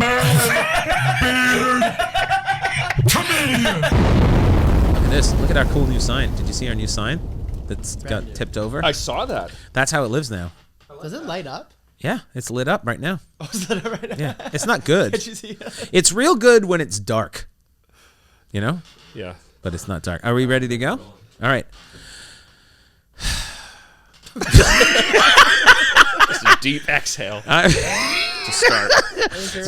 Look at this. Look at our cool new sign. Did you see our new sign that's got tipped over? I saw that. That's how it lives now. Does it light up? Yeah, it's lit up right now. Oh, it's lit up right now. Yeah, it's not good. Did you see that? It's real good when it's dark. You know? Yeah. But it's not dark. Are we ready to go? All right. Just a deep exhale to start.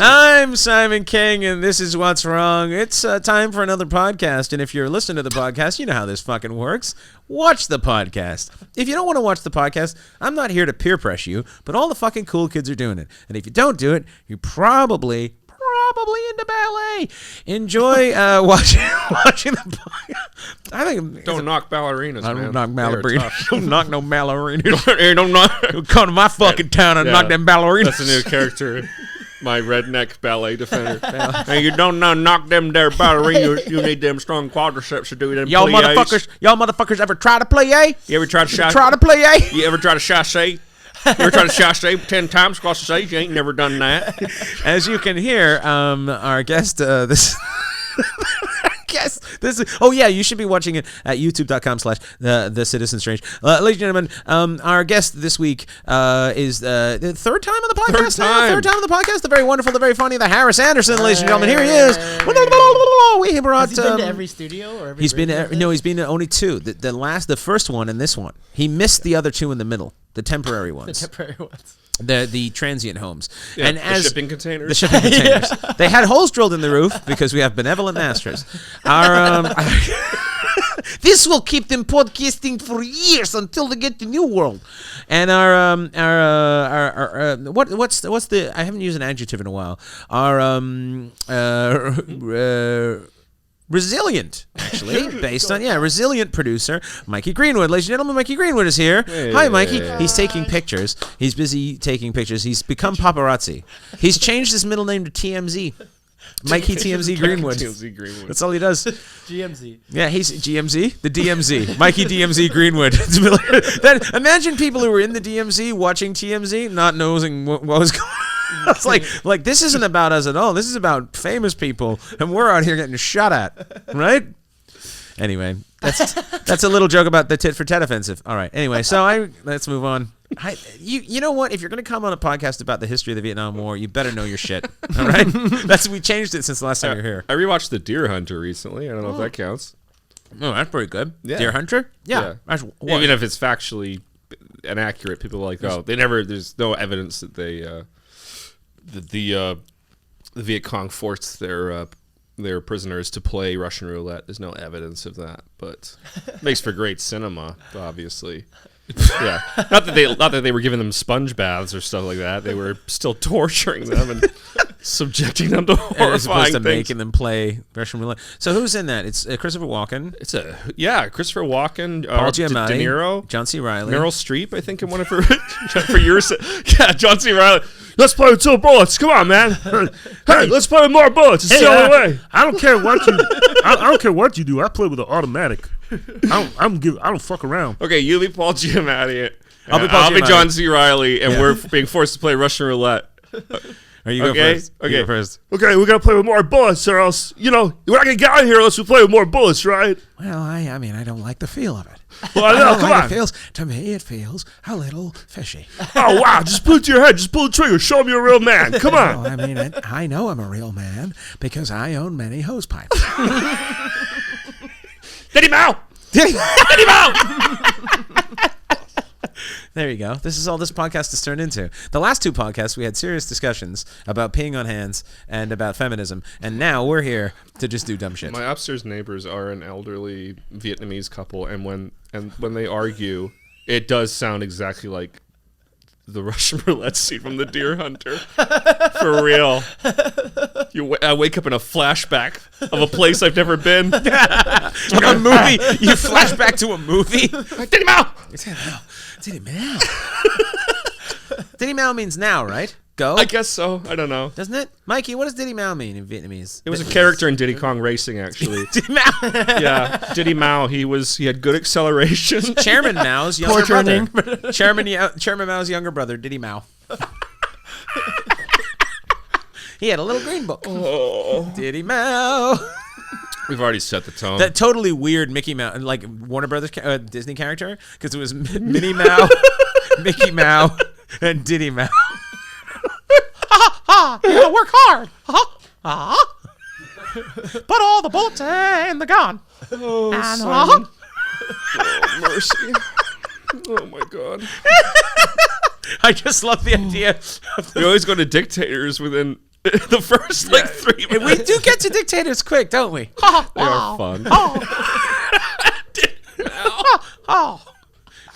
I'm Simon King, and this is What's Wrong. It's time for another podcast, and if you're listening to the podcast, you know how this fucking works. Watch the podcast. If you don't want to watch the podcast, I'm not here to peer pressure you, but all the fucking cool kids are doing it. And if you don't do it, you're probably into ballet. Enjoy watching the podcast. I think Don't knock ballerinas, I man. don't knock ballerinas. Don't knock no ballerinas. Don't knock. Come to my fucking town and knock them ballerinas. That's a new character. My redneck ballet defender. Hey, you don't knock them there ballerinas. You need them strong quadriceps to do them. Y'all motherfuckers ever try to play A? You ever try to play A? You ever try to chasse? You ever tried to chasse 10 times across the stage? You ain't never done that. As you can hear, our guest, this is, oh yeah, you should be watching it at youtube.com/the Citizen Strange. Ladies and gentlemen, our guest this week is the third time on the podcast. Third time on the podcast. The very wonderful, the very funny, the Harris Anderson, ladies and gentlemen. Here he is. We brought. Has he been to every studio or every? He's been to only two. The first one and this one. He missed the other two in the middle. The temporary ones. The temporary ones. The transient homes. Yeah, and the shipping containers. The shipping containers. They had holes drilled in the roof because we have benevolent masters. Our this will keep them podcasting for years until they get to New World. And our what's the, I haven't used an adjective in a while. Our resilient, actually, based on, resilient producer, Mikey Greenwood. Ladies and gentlemen, Mikey Greenwood is here. Hey. Hi, Mikey. He's taking pictures. He's busy taking pictures. He's become paparazzi. He's changed his middle name to TMZ. Mikey TMZ Greenwood. TMZ Greenwood. That's all he does. GMZ. Yeah, he's GMZ, the DMZ. Mikey DMZ Greenwood. Imagine people who were in the DMZ watching TMZ, not knowing what was going on. It's like this isn't about us at all. This is about famous people, and we're out here getting shot at, right? Anyway, that's a little joke about the tit for tat offensive. All right. Anyway, so let's move on. You know what? If you're gonna come on a podcast about the history of the Vietnam War, you better know your shit. All right. We changed it since the last time you were here. I rewatched The Deer Hunter recently. I don't know if that counts. Oh, that's pretty good. Yeah. Deer Hunter. Yeah. Even if it's factually inaccurate, people are like, oh, there's no evidence that they. The Viet Cong forced their prisoners to play Russian roulette. There's no evidence of that, but it makes for great cinema, obviously. Yeah, not that they were giving them sponge baths or stuff like that. They were still torturing them and subjecting them to horrifying as opposed to things. making them play Russian roulette. So who's in that? It's Christopher Walken. Christopher Walken, Paul Giamatti, De Niro, John C. Reilly, Meryl Streep. I think in one of her for yours. Yeah, John C. Reilly. Let's play with 2 bullets. Come on, man. Hey, let's play with more bullets. It's the only way. I don't care what you. I don't care what you do. I play with an automatic. I don't fuck around. Okay, you be Paul Giamatti. I'll be John C. Reilly, and we're being forced to play Russian roulette. Are you go first? Okay. You go first. Okay, we gotta play with more bullets, or else we're not gonna get out of here unless we play with more bullets, right? Well, I mean, I don't like the feel of it. Well, I know. Come on. To me, it feels a little fishy. Oh wow! Just put it to your head. Just pull the trigger. Show me you're a real man. Come on. Well, I mean, I know I'm a real man because I own many hose pipes. Diddy Mao! Diddy Mao! There you go. This is all this podcast has turned into. The last 2 podcasts, we had serious discussions about peeing on hands and about feminism, and now we're here to just do dumb shit. My upstairs neighbors are an elderly Vietnamese couple, and when they argue, it does sound exactly like the Russian roulette scene from The Deer Hunter. For real. I wake up in a flashback of a place I've never been. A movie. You flash back to a movie. Diddy Mao! Diddy Mao. Diddy Mao means now, right? Go. I guess so. I don't know. Doesn't it? Mikey, what does Diddy Mao mean in Vietnamese? It was a character in Diddy Kong Racing, actually. Diddy Mao. Yeah, Diddy Mao. He had good acceleration. Chairman Mao's younger brother. Chairman Mao's younger brother, Diddy Mao. He had a little green book. Did he Mouse? We've already set the tone. That totally weird Mickey Mouse, like Warner Brothers Disney character, because it was Minnie Mouse, Mickey Mouse, and Diddy Mouse. You gotta work hard. Put all the bullets in the gun. Oh, And, Simon. Oh, mercy. Oh, my God. I just love the idea. We always go to dictators within the first, 3 minutes. We do get to dictators quick, don't we? They are fun.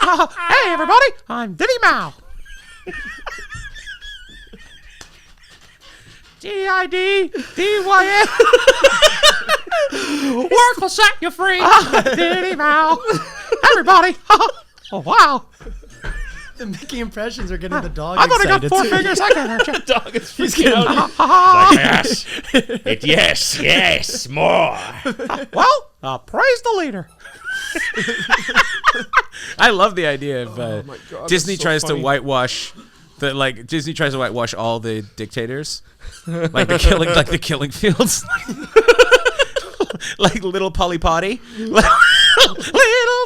Hey, everybody, I'm Diddy Mao. DIDDYN. Work will set you free. Diddy Mao. Everybody. Oh, wow. The Mickey impressions are getting the dog I've only got excited 4 too. fingers. I can't hurt you. Dog is He's freaking getting out. Yes, more. Well, praise the leader. I love the idea of my God, Disney that's so tries funny. to whitewash Disney tries to whitewash all the dictators, like the killing fields, like little Polly Potty, little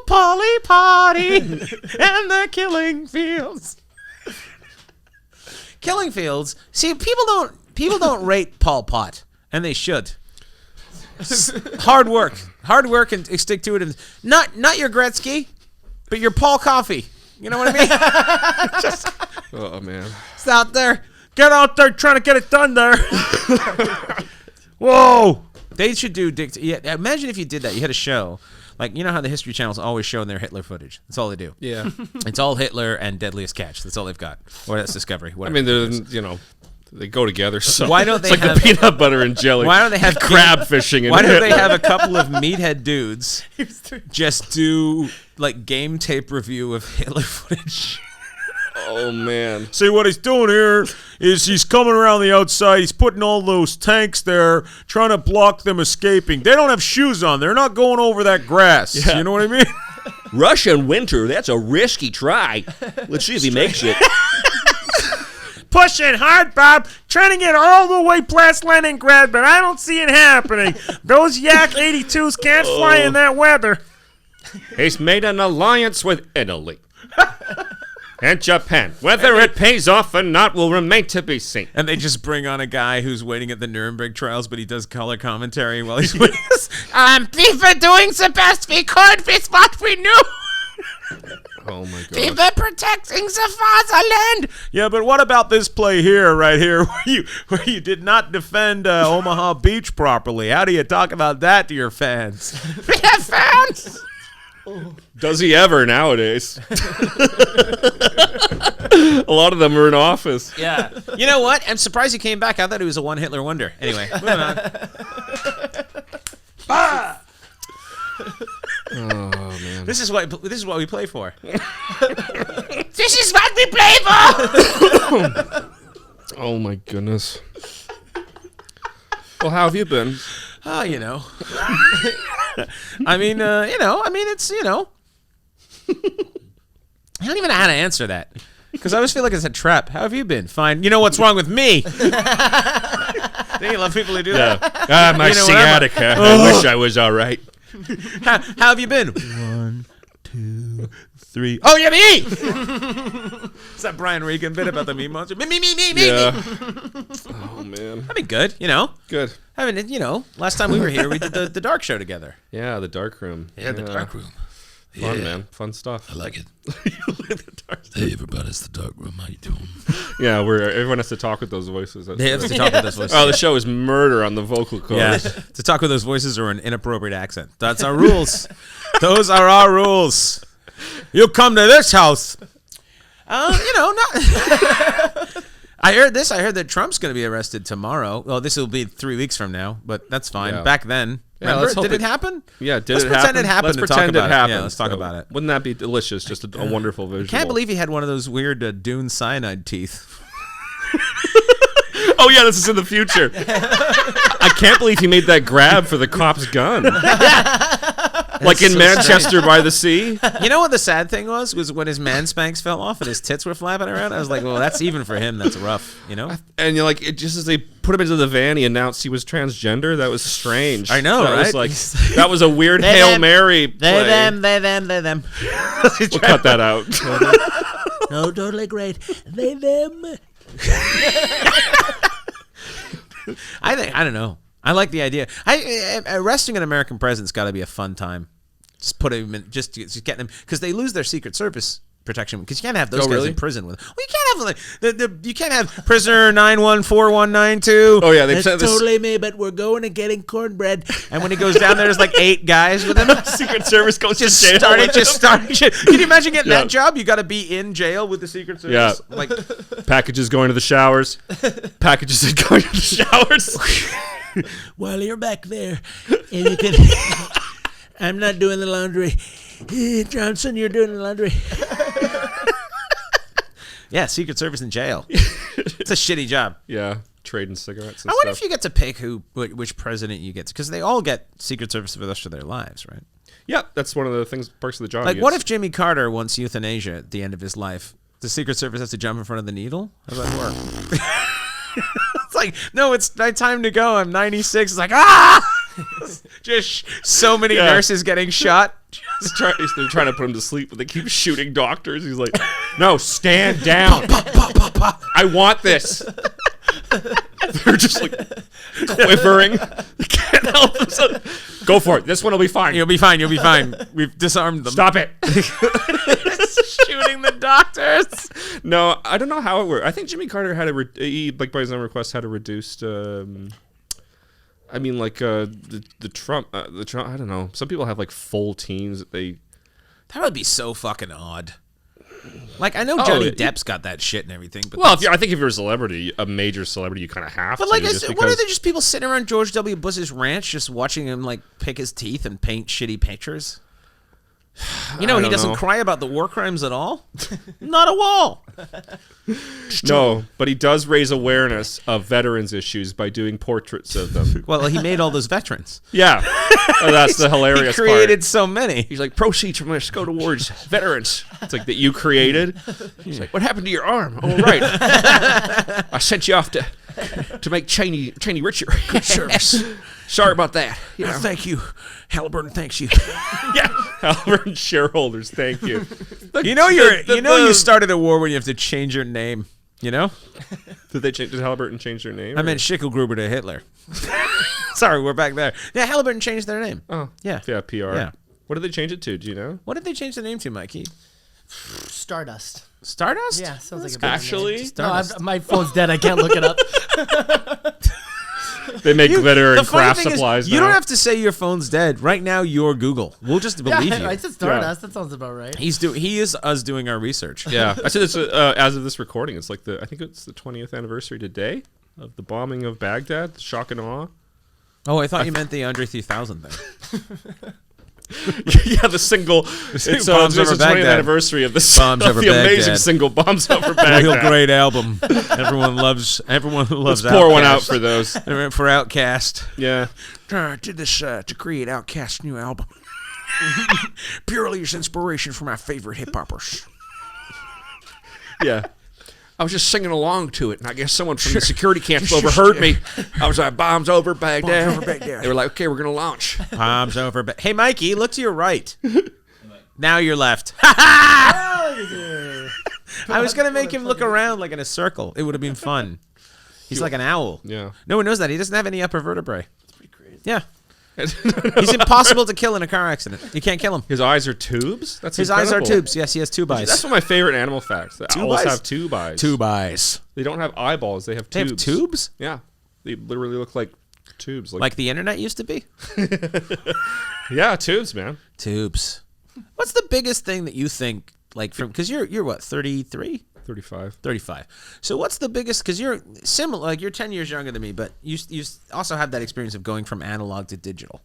Polly Potty, and the killing fields. Killing fields. See, people don't rate Pol Pot, and they should. Hard work, and stick to it. And not your Gretzky, but your Paul Coffey. You know what I mean? Oh, man. It's out there. Get out there trying to get it done there. Whoa. They should do imagine if you did that. You had a show. Like, you know how the History Channel's always showing their Hitler footage. That's all they do. Yeah. It's all Hitler and Deadliest Catch. That's all they've got. Or that's Discovery. I Whatever. mean, they go together. So Why don't they it's like have- the peanut butter and jelly. Why don't they have crab fishing? Why don't they have a couple of meathead dudes He was doing- just do like game tape review of Hitler footage? Oh, man. See, what he's doing here is he's coming around the outside. He's putting all those tanks there, trying to block them escaping. They don't have shoes on. They're not going over that grass. Yeah. You know what I mean? Russian winter, that's a risky try. Let's see if he makes it. Pushing hard, Bob. Trying to get all the way past Leningrad, but I don't see it happening. Those Yak 82s can't fly in that weather. He's made an alliance with Italy and Japan. Whether it pays off or not will remain to be seen. And they just bring on a guy who's waiting at the Nuremberg trials, but he does color commentary while he's waiting. We were doing the best we could with what we knew. Oh, my We God. were protecting the fatherland. Yeah, but what about this play here, right here, where you did not defend Omaha Beach properly? How do you talk about that to your fans? We have fans. Does he ever nowadays? A lot of them are in office. Yeah. You know what? I'm surprised he came back. I thought he was a one Hitler wonder. Anyway, moving on. Oh, man. This is what we play for. This is what we play for. Oh, my goodness. Well, how have you been? Oh, you know. I mean, it's, I don't even know how to answer that. Because I always feel like it's a trap. How have you been? Fine. You know what's wrong with me? Don't you love people who do that? My You know, whatever. sciatica. I wish I was all right. How have you been? 1, 2, 3. Oh, yeah, me! It's that Brian Regan bit about the meme monster. Me. Yeah. Oh, man. That'd be good, you know. Good. I mean, last time we were here, we did the Dark Show together. Yeah, the dark room. Yeah, the Dark Room. Fun, man. Fun stuff. I like it. Hey, everybody, it's the dark room. How you doing? Yeah, everyone has to talk with those voices. That's They have to talk with those voices. Oh, the show is murder on the vocal cords. Yeah, to talk with those voices or an inappropriate accent. That's our rules. Those are our rules. You come to this house. Not. I heard this. I heard that Trump's going to be arrested tomorrow. Well, this will be 3 weeks from now, but that's fine. Yeah. Back then, Yeah, remember? let's hope Did it it- happen? Yeah, did Let's it pretend happen? it happened Let's and talk pretend about it it. happened. Yeah, let's talk about it. Wouldn't that be delicious? Just a wonderful visual. Can't believe he had one of those weird Dune cyanide teeth. Oh, yeah, this is in the future. I can't believe he made that grab for the cop's gun. like in so Manchester by the Sea. You know what the sad thing was when his man spanks fell off and his tits were flapping around. I was like, well, that's even for him. That's rough, you know. And you're like, it just as they put him into the van, he announced he was transgender. That was strange. I know, that right? Was like, that was a weird They, Hail them. Mary They play. them. We'll cut that out. No, totally great. They them. I don't know. I like the idea. Arresting an American president's got to be a fun time. Just put him in, just getting them, because they lose their Secret Service protection, because you can't have those guys in prison with them. Well, you can't have you can't have prisoner 914192. Oh yeah, they That's said this. totally me, but we're going and getting cornbread. And when he goes down there, there's like 8 guys with him. Secret Service goes Just to jail. started. Can you imagine getting Yeah. that job? You got to be in jail with the Secret Service. Yeah. Like, Packages going to the showers. Packages going to the showers. while you're back there, and you can. I'm not doing the laundry. Johnson, you're doing the laundry. Yeah, Secret Service in jail. It's a shitty job. Yeah, trading cigarettes and I wonder stuff. if you get to pick which president you get, because they all get Secret Service for the rest of their lives, right? Yeah, that's one of the perks of the job. Like, what if Jimmy Carter wants euthanasia at the end of his life? The Secret Service has to jump in front of the needle? How does that work? It's like, no, it's my time to go. I'm 96. It's like, just so many nurses getting shot. They're trying to put him to sleep, but they keep shooting doctors. He's like, no, stand down. I want this. They're just like quivering. They can't help themselves. Go for it. This one will be fine. You'll be fine. You'll be fine. We've disarmed them. Stop it. Shooting the doctors. No, I don't know how it worked. I think Jimmy Carter had he, like by his own request, had a reduced. I mean, like the Trump. I don't know. Some people have like full teams that they. That would be so fucking odd. Like, I know Johnny yeah. Depp's got that shit and everything, but Well, I think if you're a celebrity, a major celebrity, you kind of have but to. like, just what because- are there just people sitting around George W. Bush's ranch just watching him like pick his teeth and paint shitty pictures? You know, I he don't doesn't know. cry about the war crimes at all. Not a wall. No, but he does raise awareness of veterans issues by doing portraits of them. Well, he made all those veterans. Yeah, that's the hilarious He created part. so many. He's like, proceeds from this go towards veterans. It's like that you created. He's like, what happened to your arm? Oh, right. I sent you off to make Cheney richer. Good service. Sorry about that. You know. Thank you, Halliburton. Thanks you. Yeah, Halliburton shareholders, thank you. You started a war when you have to change your name. You know? Did Halliburton change their name? I meant Schicklgruber to Hitler. Sorry, we're back there. Yeah, Halliburton changed their name. Oh, Yeah. PR. Yeah. What did they change it to? Do you know? What did they change the name to, Mikey? Stardust. Stardust? Yeah, sounds like a Actually, No, Stardust. my phone's dead. I can't look it up. they make glitter The and funny craft thing is, supplies you now. don't have to say your phone's dead. Right now, you're Google. We'll just believe I you. said Stardust. That sounds about right. He is us doing our research. Yeah, I said this as of this recording. It's like I think it's the 20th anniversary today of the bombing of Baghdad, the shock and awe. Oh, I thought you meant the Andre 3000 thing. Yeah, the single. It's Bombs the Over 20th Baghdad. anniversary of the Bombs Over amazing Baghdad. single "Bombs Over Real Baghdad." great album. Everyone loves. Let's pour one out for those. for Outkast. Yeah, Did this to create Outkast's new album. Purely as inspiration for my favorite hip hoppers. yeah. I was just singing along to it, and I guess someone from the security camp overheard me. I was like, "Bombs over Baghdad." Bombs over Baghdad. They were like, "Okay, we're gonna launch." Bombs over. Hey, Mikey, look to your right. Now you're left. I was gonna make him look around like in a circle. It would have been fun. He's like an owl. Yeah. No one knows that. He doesn't have any upper vertebrae. That's pretty crazy. Yeah. He's impossible to kill in a car accident. You can't kill him. His eyes are tubes. That's His eyes are incredible. tubes. Yes, he has tube eyes. That's one of my favorite animal facts. The Tube owls eyes? have tube eyes. Tube eyes. They don't have eyeballs. They have They tubes. have tubes? Yeah. They literally look like tubes. Like the internet used to be? Yeah, tubes, man. Tubes. What's the biggest thing that you think, like, from, because you're what, 33? 35. 35. So what's the biggest, because you're similar, like you're 10 years younger than me, but you also have that experience of going from analog to digital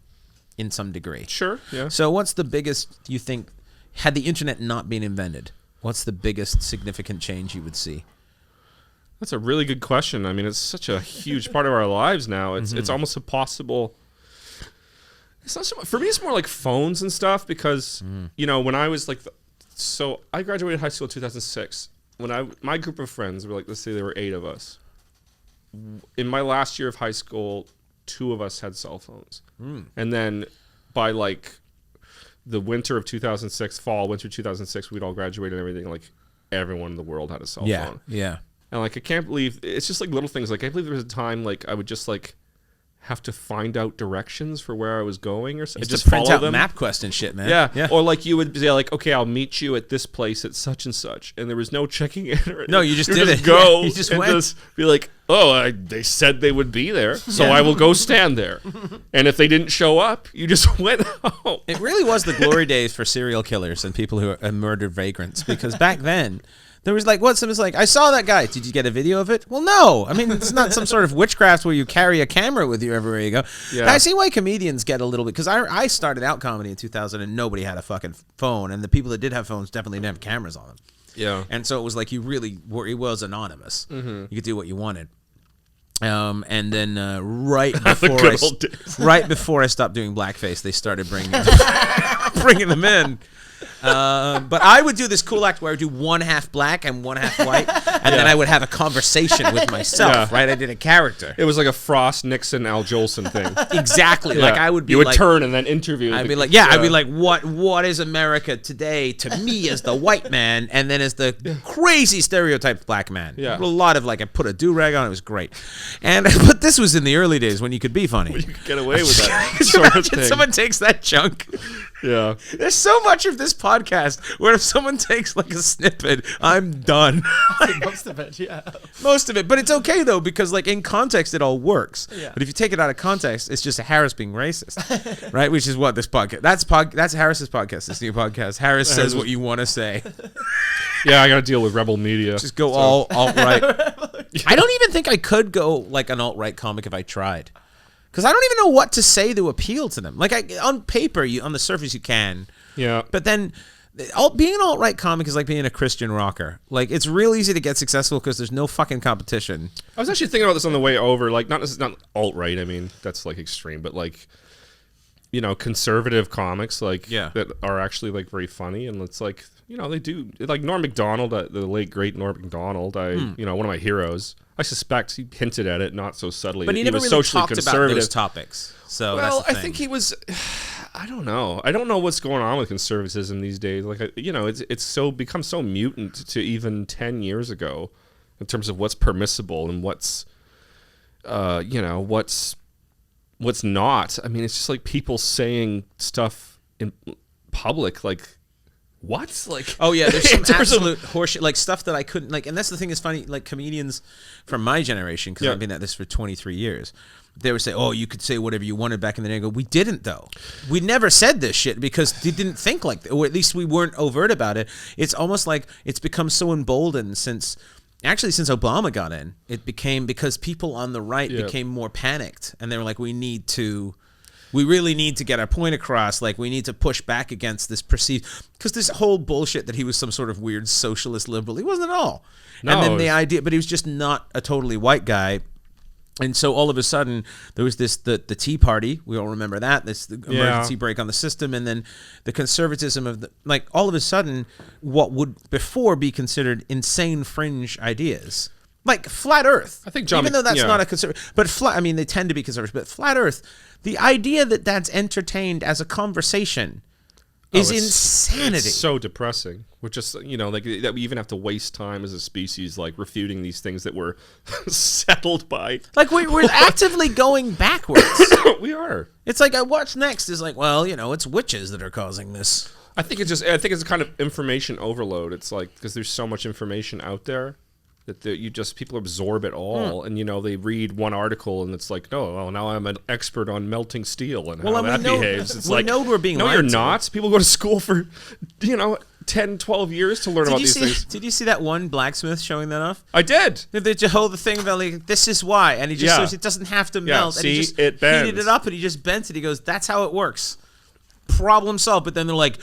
in some degree. Sure, yeah. So what's the biggest, you think, had the internet not been invented, what's the biggest significant change you would see? That's a really good question. I mean, it's such a huge part of our lives now. It's almost impossible. It's not so much, for me. It's more like phones and stuff because you know, when I was like, so I graduated high school in 2006. When my group of friends were like, let's say there were 8 of us. In my last year of high school, 2 of us had cell phones, and then by like the winter of 2006, winter 2006, we'd all graduated and everything. Like everyone in the world had a cell phone. Yeah. And like I can't believe it's just like little things. Like I believe there was a time like I would just like have to find out directions for where I was going or something. Just print out MapQuest and shit, man. Yeah. Or like you would say like, okay, I'll meet you at this place at such and such, and there was no checking in. Or no, you just did just it. Go. Yeah, you just and went. Just be like, oh, they said they would be there, so I will go stand there. And if they didn't show up, you just went home. It really was the glory days for serial killers and people who murdered vagrants, because back then there was like, someone's like, I saw that guy. Did you get a video of it? Well, no. I mean, it's not some sort of witchcraft where you carry a camera with you everywhere you go. Yeah. I see why comedians get a little bit, because I started out comedy in 2000 and nobody had a fucking phone, and the people that did have phones definitely didn't have cameras on them. Yeah. And so it was like you really were, it was anonymous. You could do what you wanted. And then right before I stopped doing blackface, they started bringing them in. But I would do this cool act where I would do one half black and one half white, and then I would have a conversation with myself, right? I did a character. It was like a Frost, Nixon, Al Jolson thing. Exactly. Like I would be you would like, turn and then interview. I'd be like, I'd be like, what is America today to me as the white man, and then as the crazy stereotyped black man. Yeah. A lot of like, I put a do-rag on, it was great. And but this was in the early days when you could be funny. You could get away with that Could you sort of imagine thing. someone takes that chunk? Yeah. There's so much of this podcast where if someone takes like a snippet, I'm done. Most of it, yeah. Most of it. But it's okay though, because like in context it all works. Yeah. But if you take it out of context, it's just Harris being racist. Right? Which is what this podcast that's Harris's podcast, this new podcast. Harris says what you want to say. Yeah, I got to deal with rebel media. Just go all alt-right. I don't even think I could go like an alt-right comic if I tried. Because I don't even know what to say to appeal to them. Like on paper, on the surface you can. Yeah. But then being an alt-right comic is like being a Christian rocker. Like it's real easy to get successful because there's no fucking competition. I was actually thinking about this on the way over. Like not alt-right. I mean, that's like extreme, but like, you know, conservative comics like that are actually like very funny, and it's like, you know, they do like Norm Macdonald, the late great Norm Macdonald. You know, one of my heroes. I suspect he hinted at it, not so subtly. But he never was really socially talked conservative. about those topics. So well, that's the thing. I think he was. I don't know. I don't know what's going on with conservatism these days. Like, you know, it's so become so mutant to even 10 years ago, in terms of what's permissible and what's, you know, what's not. I mean, it's just like people saying stuff in public, like. What? Like, oh yeah, there's some absolute horseshit, like stuff that I couldn't like, and that's the thing is funny. Like comedians from my generation, because I've been at this for 23 years, they would say, "Oh, you could say whatever you wanted back in the day." I go, "We didn't though. We never said this shit because they didn't think like that, or at least we weren't overt about it." It's almost like it's become so emboldened since Obama got in. It became because people on the right became more panicked, and they were like, we really need to get our point across. Like, we need to push back against this perceived... Because this whole bullshit that he was some sort of weird socialist liberal. He wasn't at all. No, and then the idea... But he was just not a totally white guy. And so all of a sudden, there was this... The Tea Party. We all remember that. This emergency break on the system. And then the conservatism of the... Like, all of a sudden, what would before be considered insane fringe ideas... Like flat Earth. I think John, even though that's not a conservative, but flat. I mean, they tend to be conservative, but flat Earth. The idea that that's entertained as a conversation is insanity. It's so depressing. We're just, you know, like that we even have to waste time as a species, like refuting these things that were settled by. Like we're actively going backwards. We are. It's like what's next is like, well, you know, it's witches that are causing this. I think it's a kind of information overload. It's like because there's so much information out there. That people absorb it all, and you know they read one article and it's like, no, well now I'm an expert on melting steel and how that behaves. It's like, know we're being no, lied you're to. not. People go to school for, 10, 12 years to learn about these things. Did you see that one blacksmith showing that off? I did. The whole thing about like this is why, and he just shows it doesn't have to melt. And he just it bends. heated it up and he just bent it. He goes, that's how it works. Problem solved. But then they're like,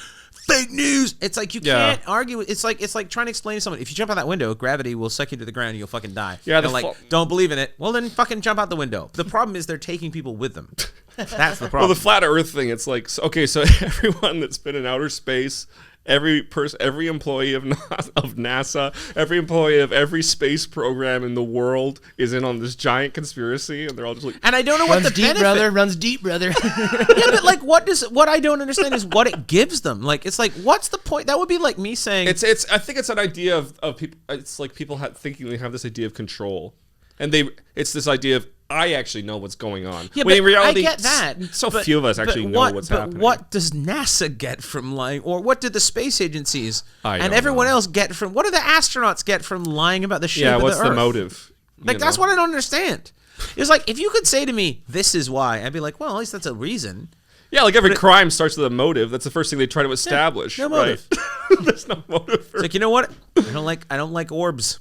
fake news. It's like you can't argue. It's like trying to explain to someone, if you jump out that window, gravity will suck you to the ground and you'll fucking die. Yeah, they're like, don't believe in it. Well, then fucking jump out the window. The problem is they're taking people with them. That's the problem. Well, the flat Earth thing, it's like, okay, so everyone that's been in outer space, every employee of NASA, every employee of every space program in the world is in on this giant conspiracy, and they're all just like, and I don't know what the benefit. Runs deep, brother. Yeah, but like, what I don't understand is what it gives them. Like, it's like, what's the point? That would be like me saying, I think it's an idea of people. It's like people thinking they have this idea of control, and it's this idea of, I actually know what's going on. Yeah, when but in reality, I get that. Few of us actually know what's happening. But what does NASA get from lying, or what did the space agencies and everyone else get from? What do the astronauts get from lying about the shape of the Earth? What's the motive? Like, that's what I don't understand. It's like, if you could say to me, "This is why," I'd be like, "Well, at least that's a reason." Yeah, like every crime starts with a motive. That's the first thing they try to establish. No motive. Right? There's no motive. It's like, you know what? I don't like orbs.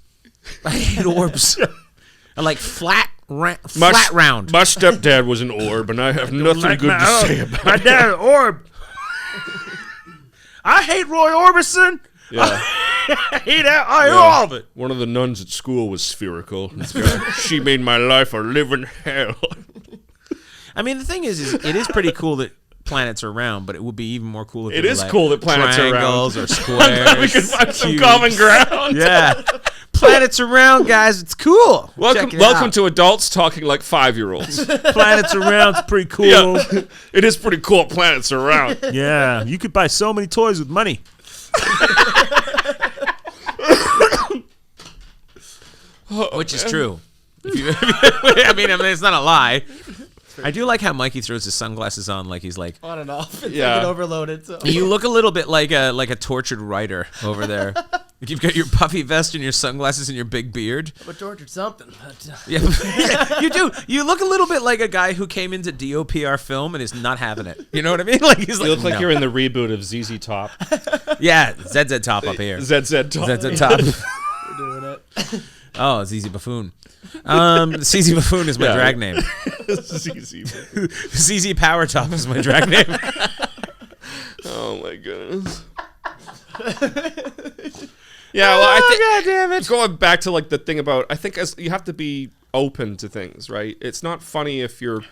I hate orbs. I like flat round. My stepdad was an orb, and I have nothing good to say about My dad, an orb. I hate Roy Orbison. Yeah. I hate all of it. One of the nuns at school was spherical. She made my life a living hell. I mean, the thing is it is pretty cool that planets are round, but it would be even more cool if It is cool that planets are round. Triangles or squares. We can find some cubes. common ground. Yeah. Planets are round, guys. It's cool. Welcome to adults talking like 5-year-olds. Planets around. It's pretty cool. Yeah. It is pretty cool. Planets are round. Yeah, you could buy so many toys with money. Which is true. I mean, it's not a lie. I do like how Mikey throws his sunglasses on like he's like, On and off. It's Yeah. like overloaded. So. you look a little bit like a tortured writer over there. You've got your puffy vest and your sunglasses and your big beard. But tortured something. But, Yeah, you do. You look a little bit like a guy who came into DOPR film and is not having it. You know what I mean? Like, he's like, You look like no. you're in the reboot of ZZ Top. Yeah, ZZ Top up here. ZZ Top. ZZ Top. we're doing it. Oh, ZZ Buffoon. ZZ Buffoon is my Yeah. drag name. ZZ. ZZ Power Top is my drag name. Oh my goodness. Yeah, well, I think God damn it. going back to like the thing about, I think as you have to be open to things, right? It's not funny if you're,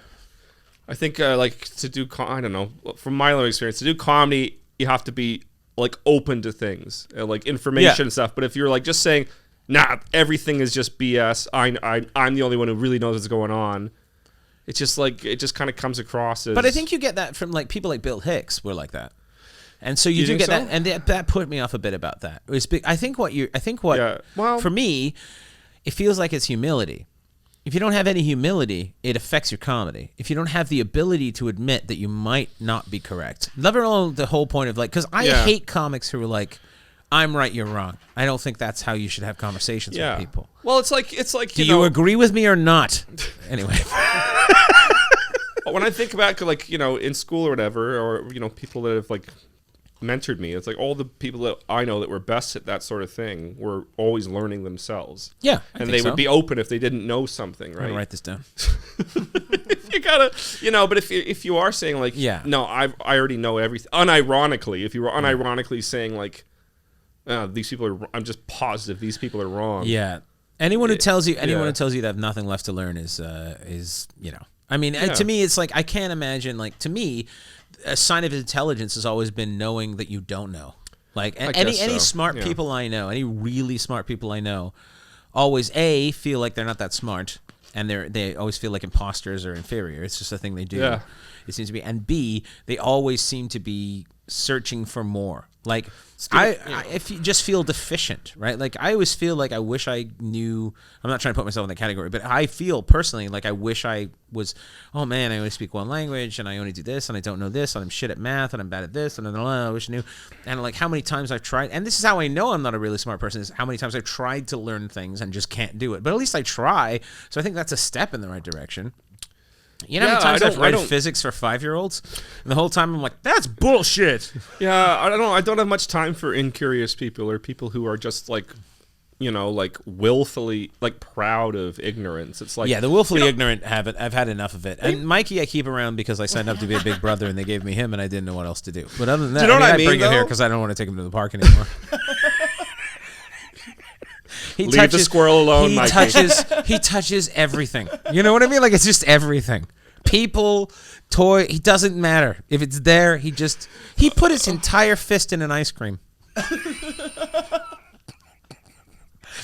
I think like to do, I don't know, from my own experience, to do comedy, you have to be like open to things, like information and stuff. But if you're like just saying, nah, everything is just BS, I'm the only one who really knows what's going on, it's just like, it just kind of comes across as. But I think you get that from like people like Bill Hicks were like that. And so you do think get so? that, and that put me off a bit about that. I think what Yeah. Well, for me, it feels like it's humility. If you don't have any humility, it affects your comedy. If you don't have the ability to admit that you might not be correct, never know the whole point of like, because I hate comics who are like, "I'm right, you're wrong." I don't think that's how you should have conversations with people. Well, it's like Do you agree with me or not? Anyway. When I think back, like, in school or whatever, or people that have like mentored me, it's like all the people that I know that were best at that sort of thing were always learning themselves. Yeah, and they would be open if they didn't know something, right? I'm gonna write this down. You gotta, but if you are saying like, no, I already know everything. Unironically, if you were unironically saying like, these people are, I'm just positive these people are wrong. Yeah. Anyone who tells you they have nothing left to learn is I mean, to me, it's like, I can't imagine, like, to me, a sign of intelligence has always been knowing that you don't know. Like, any smart people I know, any really smart people I know, always, A, feel like they're not that smart, and they always feel like imposters or inferior. It's just a thing they do. Yeah. It seems to be. And B, they always seem to be searching for more. Like, if you just feel deficient, right? Like, I always feel like I wish I knew. I'm not trying to put myself in that category, but I feel personally like I wish I was, oh man, I only speak one language and I only do this and I don't know this and I'm shit at math and I'm bad at this and I wish I knew. And like how many times I've tried, and this is how I know I'm not a really smart person, is how many times I've tried to learn things and just can't do it. But at least I try. So I think that's a step in the right direction. You know how many times I've read physics for 5-year-olds? And the whole time I'm like, that's bullshit. Yeah, I don't know. I don't have much time for incurious people or people who are just like like willfully, like proud of ignorance. It's like Yeah, the willfully ignorant have it. I've had enough of it. And Mikey, I keep around because I signed up to be a big brother, and they gave me him, and I didn't know what else to do. But other than that, you know what I I mean, bring him here though? because I don't want to take him to the park anymore. Leave the squirrel alone, He Mikey. he touches everything. You know what I mean? Like, it's just everything. People, toy. He doesn't matter if it's there. He put his entire fist in an ice cream.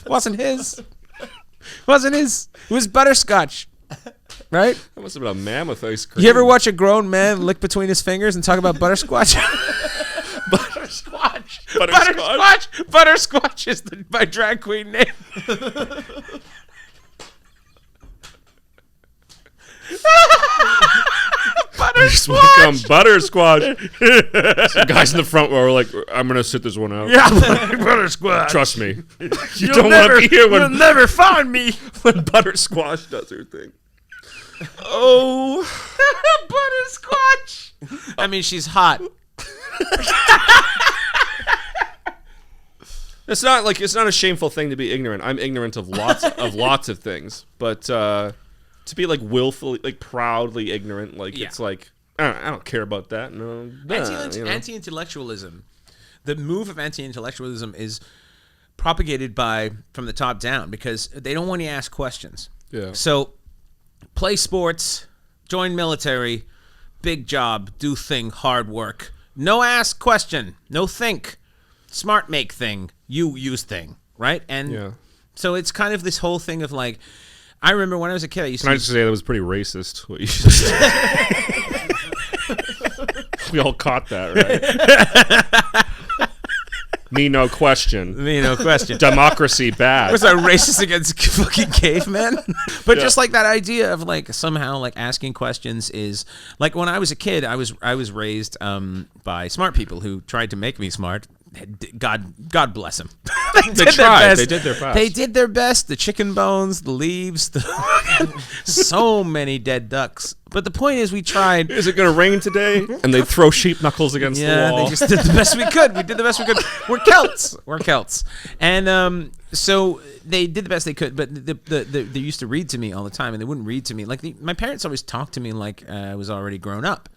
Wasn't his. It was butterscotch. Right? That must have been a mammoth ice cream. You ever watch a grown man lick between his fingers and talk about buttersquatch? Buttersquatch is my drag queen name. Welcome, buttersquatch. Some guys in the front row are like, I'm gonna sit this one out. Yeah, buttersquatch. Trust me. You don't want to be here when You'll never find me. when buttersquash does her thing. Oh, Buttersquatch. I mean, she's hot. it's not a shameful thing to be ignorant. I'm ignorant of lots of things, but to be like willfully, like proudly ignorant, like Yeah. it's like I don't care about that. No, Anti-intellectualism. The move of anti-intellectualism is propagated from the top down because they don't want you to ask questions. Yeah. So, play sports, join military, big job, do thing, hard work. No ask question, no think, smart make thing, you use thing, right? And Yeah. so it's kind of this whole thing of like, I remember when I was a kid, I used Can I to. just say that was pretty racist? What you just said. We all caught that, right? Me, no question. Me, no question. Democracy bad. Was I racist against fucking cavemen? But just like that idea of like somehow like asking questions is like when I was a kid, I was raised by smart people who tried to make me smart. God bless them. They tried. They did their best. They did their best. The chicken bones, the leaves, so many dead ducks. But the point is, we tried. Is it going to rain today? And they throw sheep knuckles against the Yeah, wall. they just did the best we could. We did the best we could. We're Celts. And so they did the best they could. But they used to read to me all the time, and they wouldn't read to me. Like my parents always talked to me like I was already grown up.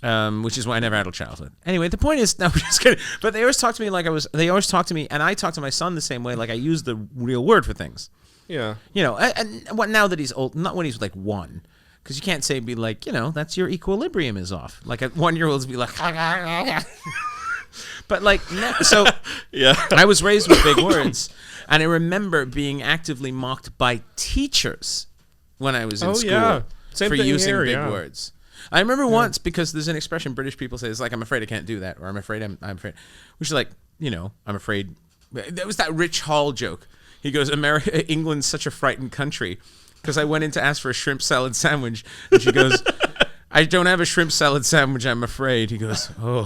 Which is why I never had a childhood. Anyway, the point is, no, we're just kidding. But they always talk to me they always talk to me, and I talk to my son the same way. Like I use the real word for things. Yeah. You know, and what now that he's old, not when he's like 1, because you can't say be like, you know, that's your equilibrium is off. Like a 1-year-old's be like, but like so. Yeah. I was raised with big words, and I remember being actively mocked by teachers when I was in school yeah. Same for thing using here, big yeah. words. I remember once because there's an expression British people say, it's like, I'm afraid I can't do that, or I'm afraid I'm afraid. Which is like, you know, I'm afraid. That was that Rich Hall joke. He goes, England's such a frightened country. Because I went in to ask for a shrimp salad sandwich, and she goes, I don't have a shrimp salad sandwich, I'm afraid. He goes, oh.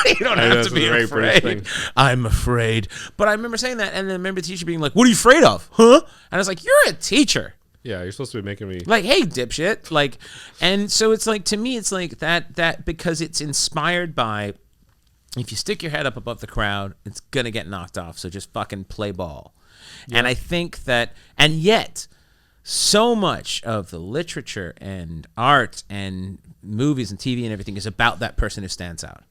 You don't have to be afraid. I'm afraid. But I remember saying that, and then I remember the teacher being like, what are you afraid of? Huh? And I was like, you're a teacher. Yeah, you're supposed to be making me... Like, hey, dipshit. Like, and so it's like, to me, it's like that because it's inspired by, if you stick your head up above the crowd, it's going to get knocked off. So just fucking play ball. Yeah. And I think that, and yet, so much of the literature and art and movies and TV and everything is about that person who stands out.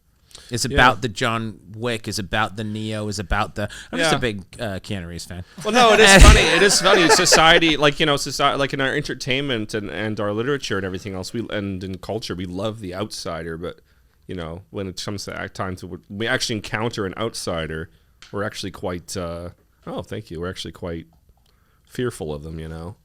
It's about the John Wick, is about the Neo, is about the... I'm just a big Keanu Reeves fan. Well, no, it is funny. It is funny. Society, like, you know, society, like in our entertainment and our literature and everything else, and in culture, we love the outsider. But, you know, when it comes to time to we actually encounter an outsider, we're actually quite... thank you. We're actually quite fearful of them, you know.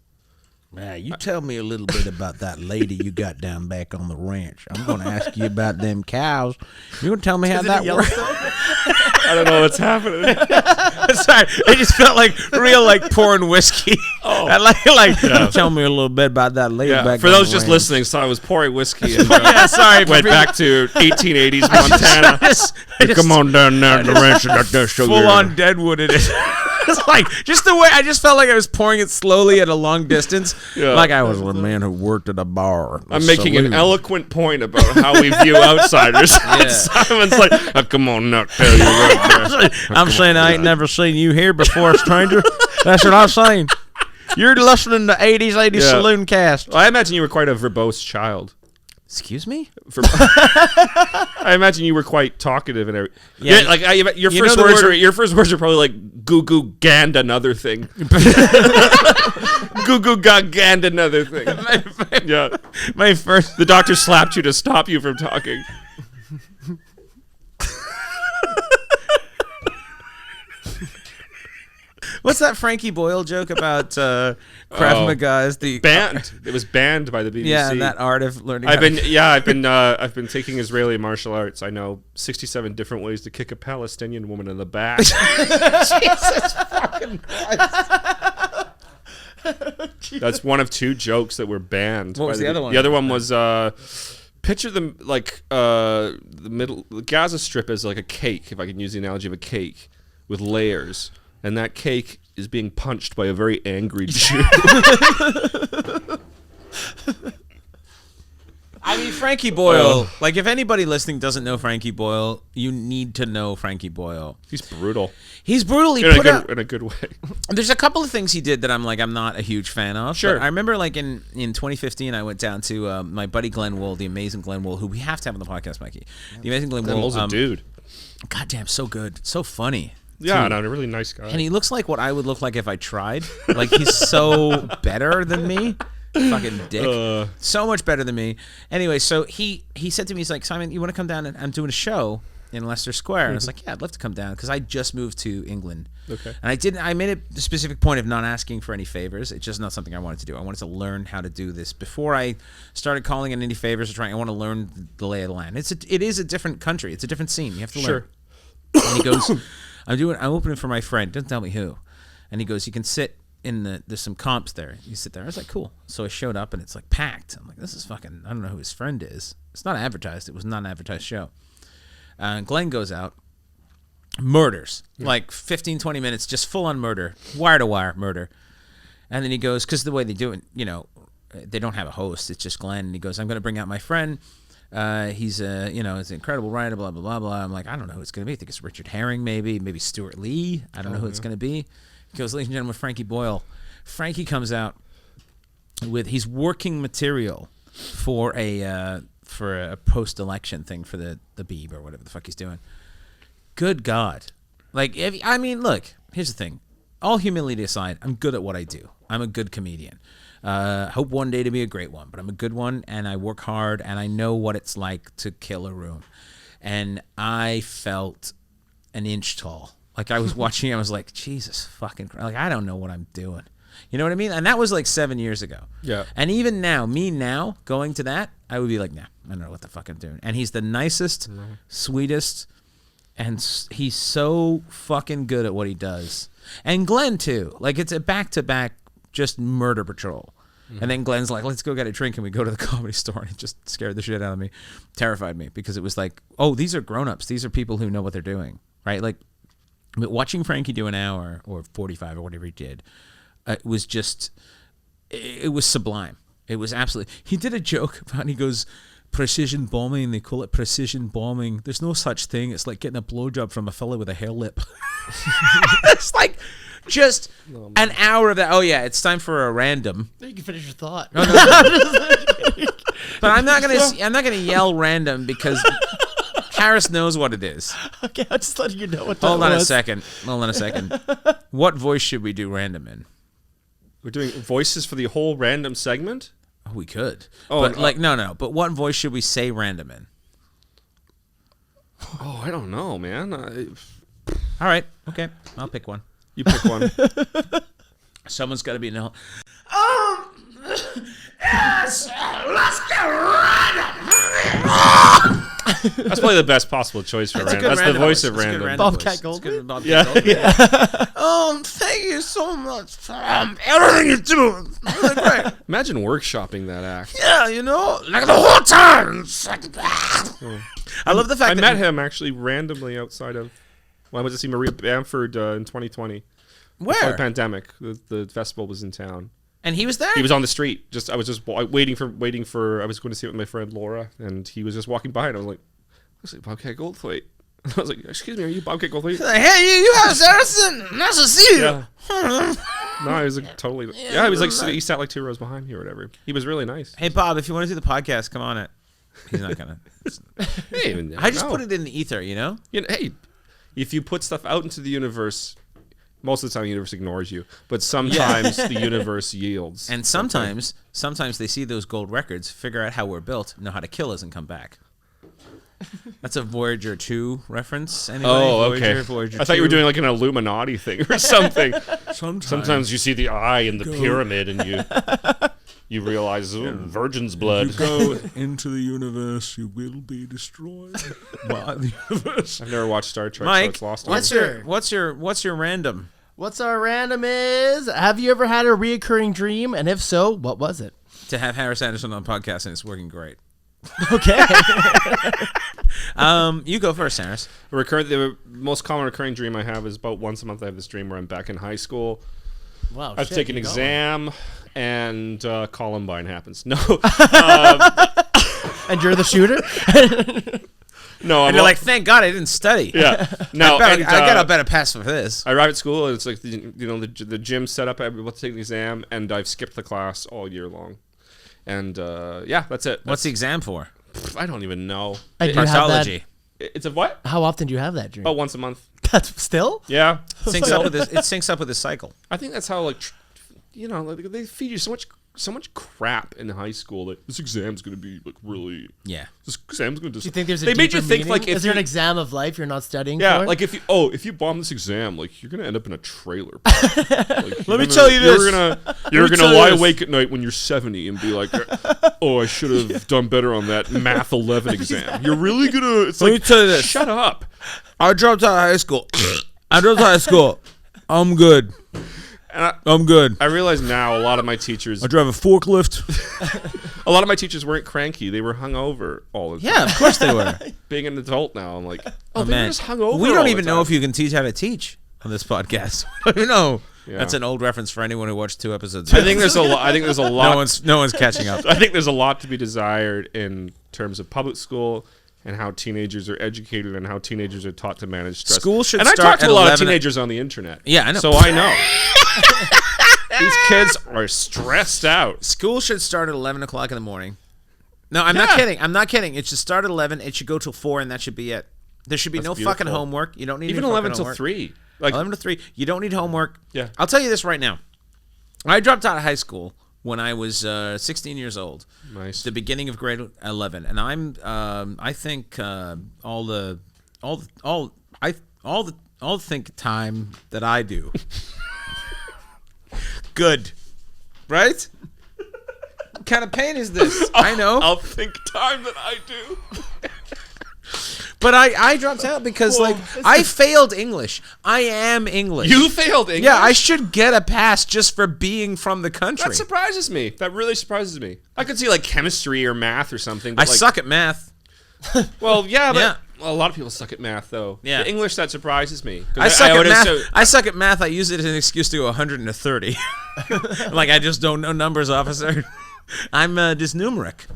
You tell me a little bit about that lady you got down back on the ranch. I'm going to ask you about them cows. You going to tell me how that works? I don't know what's happening. Sorry, it just felt like real, like pouring whiskey. Oh, tell me a little bit about that lady back. For those just listening, so I was pouring whiskey. And, sorry. Went back to 1880s Montana. I just Come on down there to the ranch and let that show full on Deadwood it is. It's like just the way I just felt like I was pouring it slowly at a long distance, like I was a man who worked at a bar. I'm making an eloquent point about how we view outsiders. Simon's like, oh, come on, now, tell you right there. I'm saying I ain't never seen you here before, stranger. That's what I'm saying. You're listening to 80s Saloon Cast. Well, I imagine you were quite a verbose child. Excuse me? I imagine you were quite talkative and everything. Yeah, like your first words are probably like "goo goo gand another thing." Goo goo gand another thing. Yeah, the doctor slapped you to stop you from talking. What's that Frankie Boyle joke about Krav Maga? Is the banned? It was banned by the BBC. Yeah, that art of learning. I've been taking Israeli martial arts. I know 67 different ways to kick a Palestinian woman in the back. Jesus fucking Christ. That's one of 2 jokes that were banned. What was the other one? The other one was picture them like the Gaza Strip as like a cake, if I can use the analogy of a cake, with layers. And that cake is being punched by a very angry Jew. I mean, Frankie Boyle, like if anybody listening doesn't know Frankie Boyle, you need to know Frankie Boyle. He's brutal. He's brutal. He in a good way. There's a couple of things he did that I'm not a huge fan of. Sure. I remember like in 2015, I went down to my buddy Glenn Wool, the amazing Glenn Wool, who we have to have on the podcast, Mikey. The amazing Glenn Wool. Wool's a dude. Goddamn, so good. So funny. Yeah, no, a really nice guy. And he looks like what I would look like if I tried. Like he's so better than me. Fucking dick. So much better than me. Anyway, so he said to me, he's like, Simon, you want to come down? And I'm doing a show in Leicester Square. And I was like, yeah, I'd love to come down because I just moved to England. Okay. And I made a specific point of not asking for any favors. It's just not something I wanted to do. I wanted to learn how to do this before I started calling in any favors or trying. I want to learn the lay of the land. It is a different country. It's a different scene. You have to learn. And he goes, I'm opening for my friend. Doesn't tell me who. And he goes, you can sit there's some comps there. You sit there. I was like, cool. So I showed up and it's like packed. I'm like, this is fucking, I don't know who his friend is. It's not advertised. It was not an advertised show. Glenn goes out, murders. Like 15, 20 minutes, just full on murder. Wire to wire murder. And then he goes, because the way they do it, they don't have a host. It's just Glenn. And he goes, I'm going to bring out my friend. He's it's an incredible writer, blah, blah, blah, blah. I'm like, I don't know who it's going to be. I think it's Richard Herring, maybe Stuart Lee. I don't know who it's going to be. He goes, ladies and gentlemen, Frankie Boyle. Frankie comes out with, he's working material for a post-election thing for the Beeb or whatever the fuck he's doing. Good God. Like, look, here's the thing. All humility aside, I'm good at what I do. I'm a good comedian. Hope one day to be a great one, but I'm a good one, and I work hard, and I know what it's like to kill a room. And I felt an inch tall. Like, I was watching, I was like, Jesus fucking Christ. Like, I don't know what I'm doing. You know what I mean? And that was like 7 years ago. Yeah. And even now, going to that, I would be like, nah, I don't know what the fuck I'm doing. And he's the nicest, sweetest, and he's so fucking good at what he does. And Glenn, too. Like, it's a back-to-back just murder patrol. And then Glenn's like, let's go get a drink, and we go to the Comedy Store, and it just scared the shit out of me, terrified me, because it was like, oh, these are grown-ups. These are people who know what they're doing, right? Like, watching Frankie do an hour or 45 or whatever he did, it was sublime. It was absolutely. He did a joke about, he goes, precision bombing. They call it precision bombing. There's no such thing. It's like getting a blowjob from a fella with a hair lip. It's like just an hour of that. Oh yeah, it's time for a random. You can finish your thought. Oh, no. But I'm not gonna yell random because Harris knows what it is. Okay, I'm just letting you know what that Hold on was. a second. What voice should we do random in? We're doing voices for the whole random segment? Oh, we could. Oh, but no. But what voice should we say random in? Oh, I don't know, man. All right. Okay. I'll pick one. You pick one. Someone's got to be in the. Yes, let's get random. That's probably the best possible choice for random. That's the voice of random. Bobcat Goldthwait? Yeah. Thank you so much for everything you do. Really great. Imagine workshopping that act. Yeah, like the whole time. I love the fact I that met him actually randomly outside of. Well, I went to see Maria Bamford in 2020. Where? Before the pandemic, the festival was in town. And he was there? He was on the street. I was just waiting for. I was going to see it with my friend Laura, and he was just walking by, and I was like, Bobcat Goldthwait. I was like, excuse me, are you Bobcat Goldthwait? Like, hey, you have Saracen. Nice to see you. Yeah. No, he was like totally. Yeah, he was like he sat like 2 rows behind me or whatever. He was really nice. Hey, Bob, if you want to do the podcast, come on it. He's not gonna. Hey, I just put it in the ether, you know. Hey, if you put stuff out into the universe, most of the time the universe ignores you, but sometimes the universe yields. And sometimes they see those gold records, figure out how we're built, know how to kill us, and come back. That's a Voyager 2 reference. Anybody? Oh, okay. Voyager I thought you were 2? doing like an Illuminati thing or something. Sometimes you see the eye in the pyramid and you realize virgin's blood. Go into the universe, you will be destroyed by the universe. I've never watched Star Trek, Mike, so it's lost. what's your random? What's our random is? Have you ever had a reoccurring dream? And if so, what was it? To have Harris Anderson on podcast, and it's working great. Okay. You go first, Harris. The most common recurring dream I have is about once a month I have this dream where I'm back in high school. Wow. I've taken an exam, and Columbine happens. No. And you're the shooter? No, And you're like, thank God I didn't study. yeah. No, I and, got a better pass for this. I arrive at school, and it's like, the gym set up, I'm about to take the exam, and I've skipped the class all year long. And, yeah, that's it. What's the exam for? I don't even know. And you have that- Parsology. It's a what? How often do you have that dream? About once a month. That's still? Yeah. Syncs up with this. It syncs up with this cycle. I think that's how, like, like they feed you so much crap in high school. Like, this exam's going to be, like, really... Yeah. This exam's going to... Do you think there's a They made you deeper think, meaning? like, if is there an you- exam of life you're not studying Yeah, for? like if you bomb this exam, like you're gonna end up in a trailer park. Like, Let me tell you this. You're gonna tell you lie this. awake at night when you're 70 and be like, oh, I should have done better on that Math 11 exam. You're really gonna. It's Let like, me tell you this. shut up. I dropped out of high school. I'm good. And I'm good. I realize now a lot of my teachers, I drive a forklift. a lot of my teachers weren't cranky. They were hungover all the time. Yeah, of course they were. Being an adult now, I'm like, oh, they Man, were just hungover. we all don't the even know time. if you can teach how to teach on this podcast. I don't know. Yeah. That's an old reference for anyone who watched 2 episodes. I think there's a lot. I think there's a lot. No one's catching up. I think there's a lot to be desired in terms of public school and how teenagers are educated and how teenagers are taught to manage stress. School should and I start talk to at a lot 11 of teenagers on the internet. Yeah, I know. So I know. These kids are stressed out. School should start at 11 o'clock in the morning. No, I'm not kidding. I'm not kidding. It should start at 11. It should go till 4, and that should be it. There should be no fucking beautiful. homework. You don't need Even any 11 fucking till homework. 3. Like 11 to 3. You don't need homework. Yeah. I'll tell you this right now. I dropped out of high school when I was 16 years old. Nice. The beginning of grade 11, and I think all the think time that I do. Good. Right? What kind of pain is this? I know. I'll think time that I do. But I dropped out because I failed English. I am English. You failed English? Yeah, I should get a pass just for being from the country. That surprises me. That really surprises me. I could see like chemistry or math or something. I But suck at math. Well, yeah, but Yeah. a lot of people suck at math though. Yeah. The English, that surprises me. 'Cause I suck at would math. assume- I suck at math. I use it as an excuse to go 130. Like I just don't know numbers, officer. I'm dysnumeric.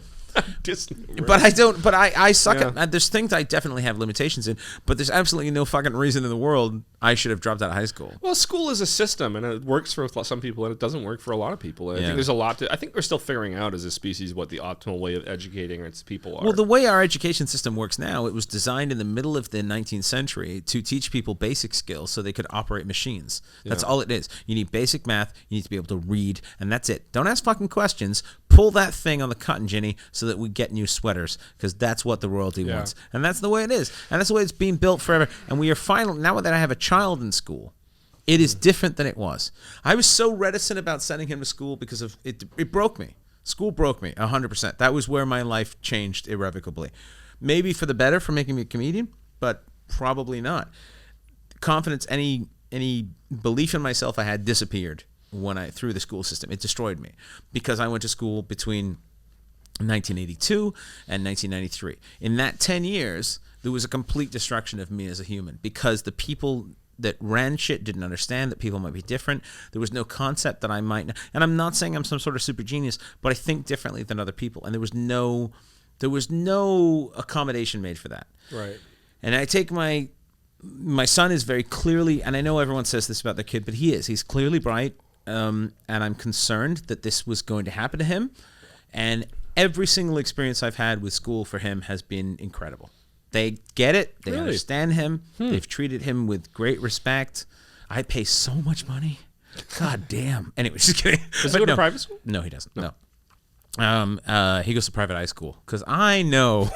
But I don't. But I suck at. There's things I definitely have limitations in. But there's absolutely no fucking reason in the world I should have dropped out of high school. Well, school is a system, and it works for some people, and it doesn't work for a lot of people. And I Yeah. think there's a lot to. I think we're still figuring out as a species what the optimal way of educating its people are. Well, the way our education system works now, it was designed in the middle of the 19th century to teach people basic skills so they could operate machines. That's all it is. You need basic math, you need to be able to read, and that's it. Don't ask fucking questions. Pull that thing on the cotton ginny so that we get new sweaters, because that's what the royalty wants. And that's the way it is. And that's the way it's being built forever. And we are finally, now that I have a child in school, it is different than it was. I was so reticent about sending him to school because of it. It broke me. School broke me 100%. That was where my life changed irrevocably. Maybe for the better for making me a comedian, but probably not. Confidence, any belief in myself I had disappeared through the school system. It destroyed me because I went to school between 1982 and 1993. In that 10 years, there was a complete destruction of me as a human because the people that ran shit didn't understand that people might be different. There was no concept that I might, and I'm not saying I'm some sort of super genius, but I think differently than other people, and there was no accommodation made for that. Right. And I take my son is very clearly, and I know everyone says this about their kid, but he's clearly bright, and I'm concerned that this was going to happen to him, and every single experience I've had with school for him has been incredible. They get it. They understand him. They've treated him with great respect. I pay so much money. God damn. Anyway, just kidding. Does he go to private school? No, he doesn't. No. He goes to private high school because I know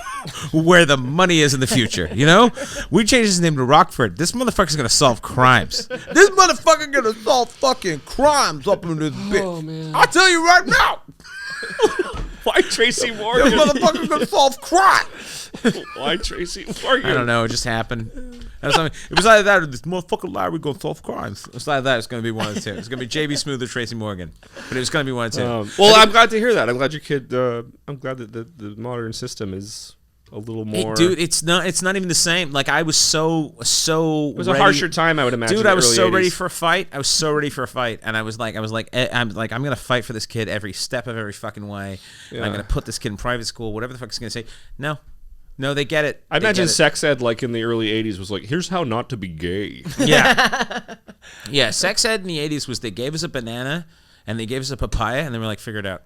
where the money is in the future. You know, we changed his name to Rockford. This motherfucker's gonna solve crimes. This motherfucker gonna solve fucking crimes up in this bitch. Oh man! I'll tell you right now. Why Tracy Morgan? This motherfucker's gonna solve crime. Why Tracy Morgan? I don't know. It just happened. It was either that or this motherfucker Larry gonna solve crimes. It's either that. It's gonna be one of the two. It's gonna be JB Smoove or Tracy Morgan. But it was gonna be one of the two. Well, I'm glad to hear that. I'm glad your kid. I'm glad that the modern system is a little more. Hey, dude, it's not even the same. Like I was so. It was a harsher time, I would imagine. Dude, I was early so 80s. ready for a fight. I was so ready for a fight, and I'm gonna fight for this kid every step of every fucking way. Yeah. I'm gonna put this kid in private school. Whatever the fuck he's gonna say. No, they get it. I imagine sex ed, like in the early '80s, was like, "Here's how not to be gay." Yeah, yeah. Sex ed in the '80s was they gave us a banana and they gave us a papaya, and they were like, "Figure it out."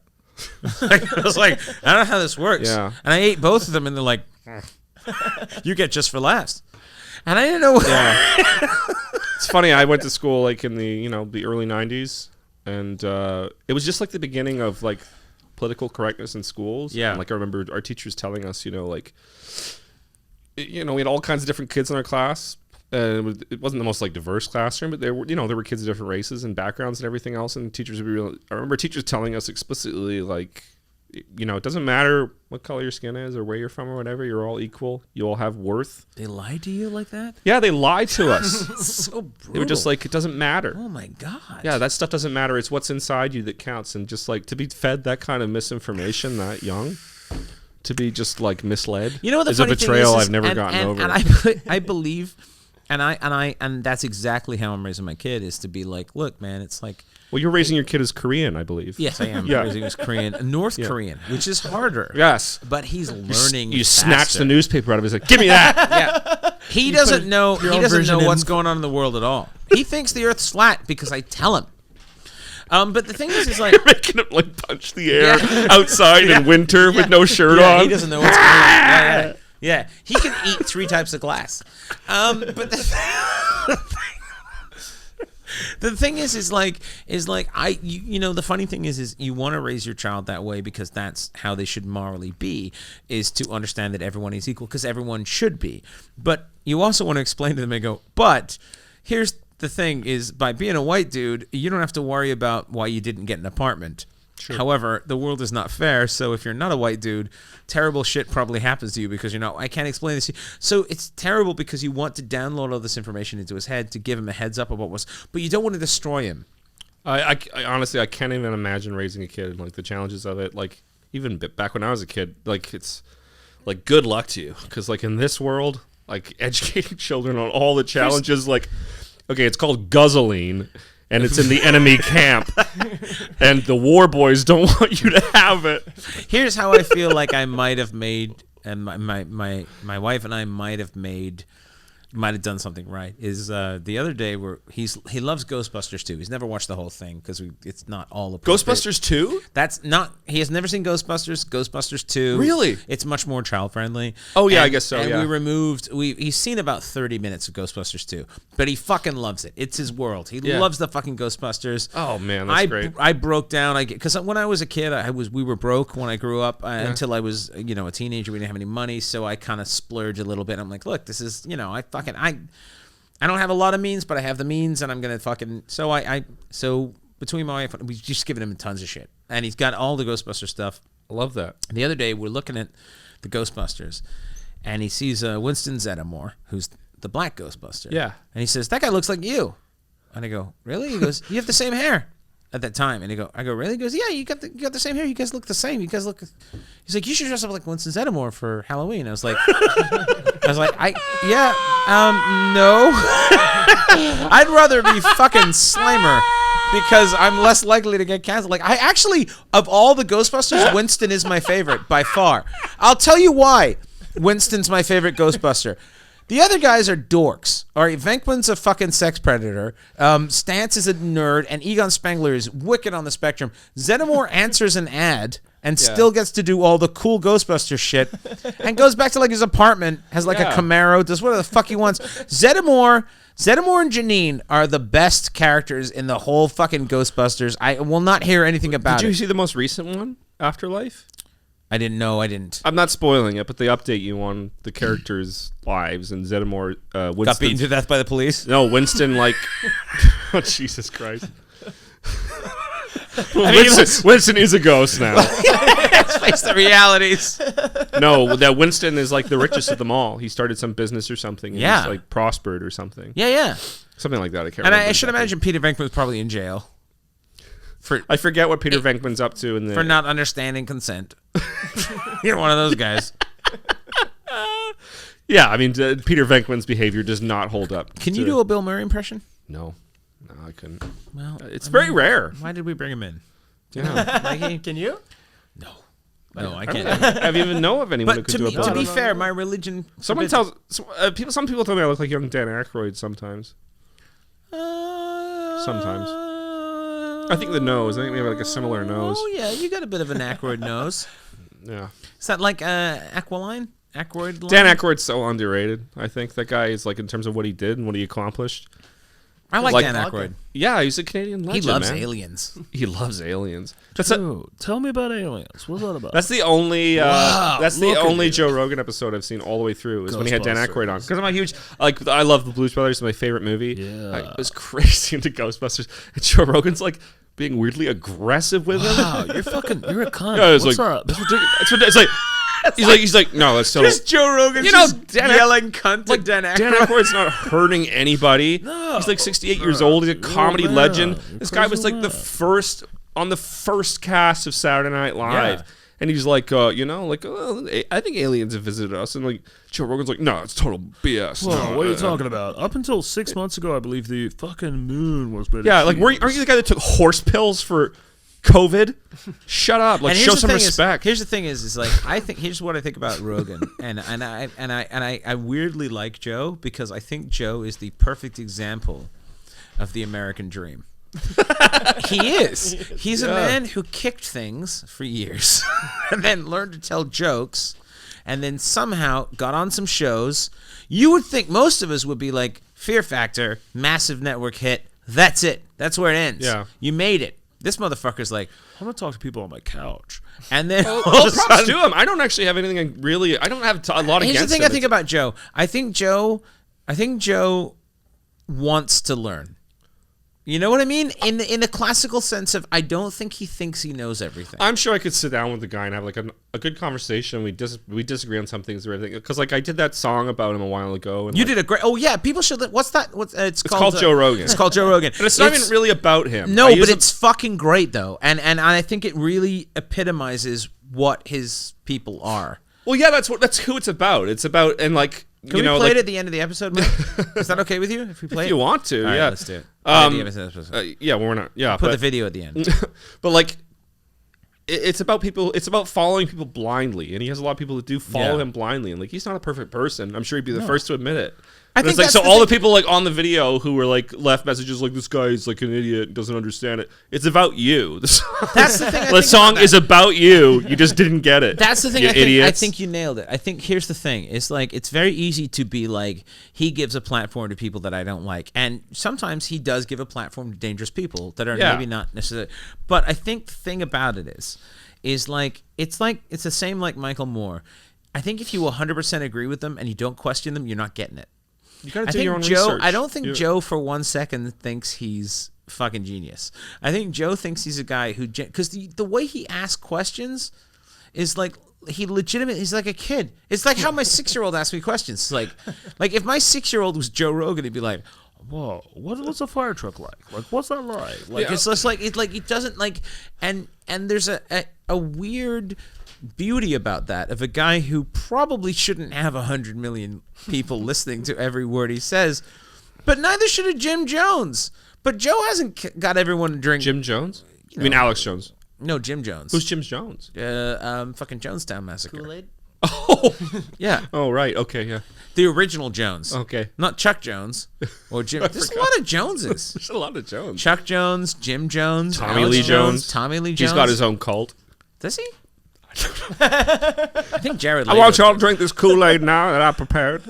I was like, I don't know how this works. Yeah. And I ate both of them, and they're like, "You get just for last." And I didn't know. Yeah. It's funny. I went to school like in the early '90s, and it was just like the beginning of like political correctness in schools. Yeah. And, like I remember our teachers telling us, we had all kinds of different kids in our class. It wasn't the most like diverse classroom, but there were kids of different races and backgrounds and everything else. And teachers would I remember teachers telling us explicitly, like, it doesn't matter what color your skin is or where you're from or whatever. You're all equal. You all have worth. They lied to you like that? Yeah, they lied to us. So brutal. They were just like, it doesn't matter. Oh my god. Yeah, that stuff doesn't matter. It's what's inside you that counts. And just like to be fed that kind of misinformation that young, to be just like misled, You know what the is a funny thing betrayal is, I've never gotten over. And I believe, and that's exactly how I'm raising my kid, is to be like, look, man, it's like. Well, you're raising your kid as Korean, I believe. Yes, I am. Yeah. Raising him as Korean, North Korean, which is harder. Yes. But he's learning. You snatch faster. the newspaper out of his head. Give me that. Yeah. He doesn't know. He your own doesn't know version what's in. going on in the world at all. He thinks the Earth's flat because I tell him. But the thing is like. You're making him like punch the air outside in winter with no shirt Yeah, on. he doesn't know what's going on. Yeah. He can eat 3 types of glass. But the thing is like the funny thing is you want to raise your child that way because that's how they should morally be, is to understand that everyone is equal because everyone should be. But you also want to explain to them and go, but here's the thing is, by being a white dude, you don't have to worry about why you didn't get an apartment. Sure. However, the world is not fair, so if you're not a white dude, terrible shit probably happens to you because I can't explain this to you. So it's terrible because you want to download all this information into his head to give him a heads up about but you don't want to destroy him. I honestly, I can't even imagine raising a kid and like the challenges of it. Like even back when I was a kid, like it's like good luck to you because like in this world, like educating children on all the challenges, like okay, it's called guzzling. And it's in the enemy camp, and the war boys don't want you to have it. Here's how I feel like I might have made, and my wife and I might have done something right. Is the other day where he loves Ghostbusters 2. He's never watched the whole thing because it's not all appropriate. Ghostbusters 2? That's not. He has never seen Ghostbusters. Ghostbusters 2. Really? It's much more child friendly. Oh yeah, I guess so. And yeah. he's seen about 30 minutes of Ghostbusters 2, but he fucking loves it. It's his world. He loves the fucking Ghostbusters. Oh man, that's great. I broke down. Because when I was a kid, we were broke when I grew up until I was a teenager. We didn't have any money, so I kind of splurged a little bit. I'm like, look, this is I don't have a lot of means, but I have the means, and I'm gonna fucking. So between my wife, we've just given him tons of shit, and he's got all the Ghostbuster stuff. I love that. And the other day, we're looking at the Ghostbusters, and he sees Winston Zeddemore, who's the black Ghostbuster. Yeah. And he says, "That guy looks like you." And I go, "Really?" He goes, "You have the same hair." at that time, and I go, really? He goes, yeah, you got the same hair. You guys look the same. You guys look. He's like, you should dress up like Winston Zeddemore for Halloween. I was like, no. I'd rather be fucking Slimer because I'm less likely to get canceled. Like, I actually, of all the Ghostbusters, Winston is my favorite by far. I'll tell you why Winston's my favorite Ghostbuster. The other guys are dorks. All right, Venkman's a fucking sex predator. Stantz is a nerd, and Egon Spengler is wicked on the spectrum. Zeddemore answers an ad and still gets to do all the cool Ghostbuster shit, and goes back to like his apartment, has like a Camaro, does whatever the fuck he wants. Zeddemore and Janine are the best characters in the whole fucking Ghostbusters. I will not hear anything about it. Did you see the most recent one, Afterlife? I didn't know. I didn't. I'm not spoiling it, but they update you on the characters' lives, and Zeddemore Winston Got beaten to death by the police? No, Winston, like... oh, Jesus Christ. Winston is a ghost now. Let's face the realities. No, that Winston is like the richest of them all. He started some business or something, and he's like prospered or something. Yeah. Something like that, I can't And remember. I should imagine Peter Venkman's probably in jail. I forget what Peter Venkman's up to in the... For not understanding consent. You're one of those guys. Yeah, I mean, Peter Venkman's behavior does not hold up. Can you do a Bill Murray impression? No, I couldn't. Well, It's very rare. Why did we bring him in? Yeah. Mikey? Can you? No, I can't. Have you even know of anyone who But could do a Bill to Murray? be fair, my religion... Someone tells... some people tell me I look like young Dan Aykroyd sometimes. Sometimes. I think the nose. I think we have like a similar nose. Oh, yeah, you got a bit of an Aykroyd nose. Yeah. Is that like Aqualine? Aykroyd line? Dan Aykroyd's so underrated. I think that guy is like in terms of what he did and what he accomplished. I like Dan Vodka. Aykroyd. Yeah, he's a Canadian legend. He loves man. aliens. He loves aliens. Tell me about aliens. What's that about? That's the only. That's the look at only you. Joe Rogan episode I've seen all the way through. Is when he had Dan Aykroyd on. Ghostbusters. Because I'm a huge I love the Blues Brothers. It's my favorite movie. Yeah. I was crazy into Ghostbusters. And Joe Rogan's like being weirdly aggressive with him. Wow, you're a cunt. Yeah, it's What's like up? that's ridiculous. It's like he's like no, that's total. Just Joe Rogan Dan yelling cunt to Like Dan Aykroyd. Dan Aykroyd's not hurting anybody. No. He's like 68 years old. He's a comedy man. legend. You're This guy was crazy like the man. first on the first cast of Saturday Night Live. Yeah. And he's like, I think aliens have visited us. And like Joe Rogan's like, no, it's total BS. Whoa, No, what are you talking about? Up until 6 months ago, I believe the fucking moon was made. Yeah, like aren't you the guy that took horse pills for COVID? Shut up. Like And show here's the some thing respect. Here's the thing is like here's what I think about Rogan, and I weirdly like Joe because I think Joe is the perfect example of the American dream. He is. He's a man who kicked things for years, and then learned to tell jokes, and then somehow got on some shows. You would think most of us would be like Fear Factor, massive network hit. That's it. That's where it ends. Yeah. You made it. This motherfucker's like, I'm gonna talk to people on my couch. and then Well, all of a props sudden, to him. I don't actually have anything I don't have a lot here's against the thing him. I think about Joe. I think Joe wants to learn. You know what I mean? In the classical sense of, I don't think he thinks he knows everything. I'm sure I could sit down with the guy and have like a good conversation. We disagree on some things or everything. Because like I did that song about him a while ago. And You like, did a great. Oh yeah, people should. What's that? It's called Joe Rogan. It's called Joe Rogan. And it's not even really about him. No, I but use it's fucking great though, and I think it really epitomizes what his people are. Well, yeah, that's who it's about. It's about and like Can you we know play like, it at the end of the episode, Mike? Is that okay with you if we play if it? you want to, All right, yeah, let's do it. At the end of the episode. yeah, well, we're not. Yeah, Put but the video at the end. but like. It's about people. It's about following people blindly, and he has a lot of people that do follow Yeah. him blindly. And like, he's not a perfect person. I'm sure he'd be the first to admit it. I But think it's like that's so. the All thing. the people like on the video who were like left messages like this guy is like an idiot and doesn't understand it. It's about you. The song, That's the thing I the think song about that. is about you. You just didn't get it. That's the thing. You I idiots. think you nailed it. I think here's the thing. It's like it's very easy to be like he gives a platform to people that I don't like, and sometimes he does give a platform to dangerous people that are Yeah. maybe not necessarily. But I think the thing about it is like it's the same like Michael Moore. I think if you 100% agree with them and you don't question them, you're not getting it. You gotta I do think your own Joe. research. I don't think You- Joe for 1 second thinks he's fucking genius. I think Joe thinks he's a guy who, because the way he asks questions is like he's like a kid. It's like how my 6-year-old asks me questions. It's like if my 6-year-old was Joe Rogan, he'd be like, whoa, what's a fire truck like? Like, what's that like? Like, It's just like it doesn't like, and there's a weird beauty about that of a guy who probably shouldn't have 100 million people listening to every word he says, but neither should have Jim Jones. But Joe hasn't got everyone to drink. Jim Jones? I mean Alex Jones. No, Jim Jones. Who's Jim Jones? Fucking Jonestown Massacre. Kool-Aid. Oh, Yeah, oh right. Okay, yeah. the original Jones. Okay. Not Chuck Jones or Jim. There's a lot of Joneses. There's a lot of Jones. Chuck Jones, Jim Jones, Tommy Alex Lee Jones. Tommy Lee Jones. He's got his own cult. Does he? I think Jared. I want y'all to drink this Kool-Aid now that I prepared.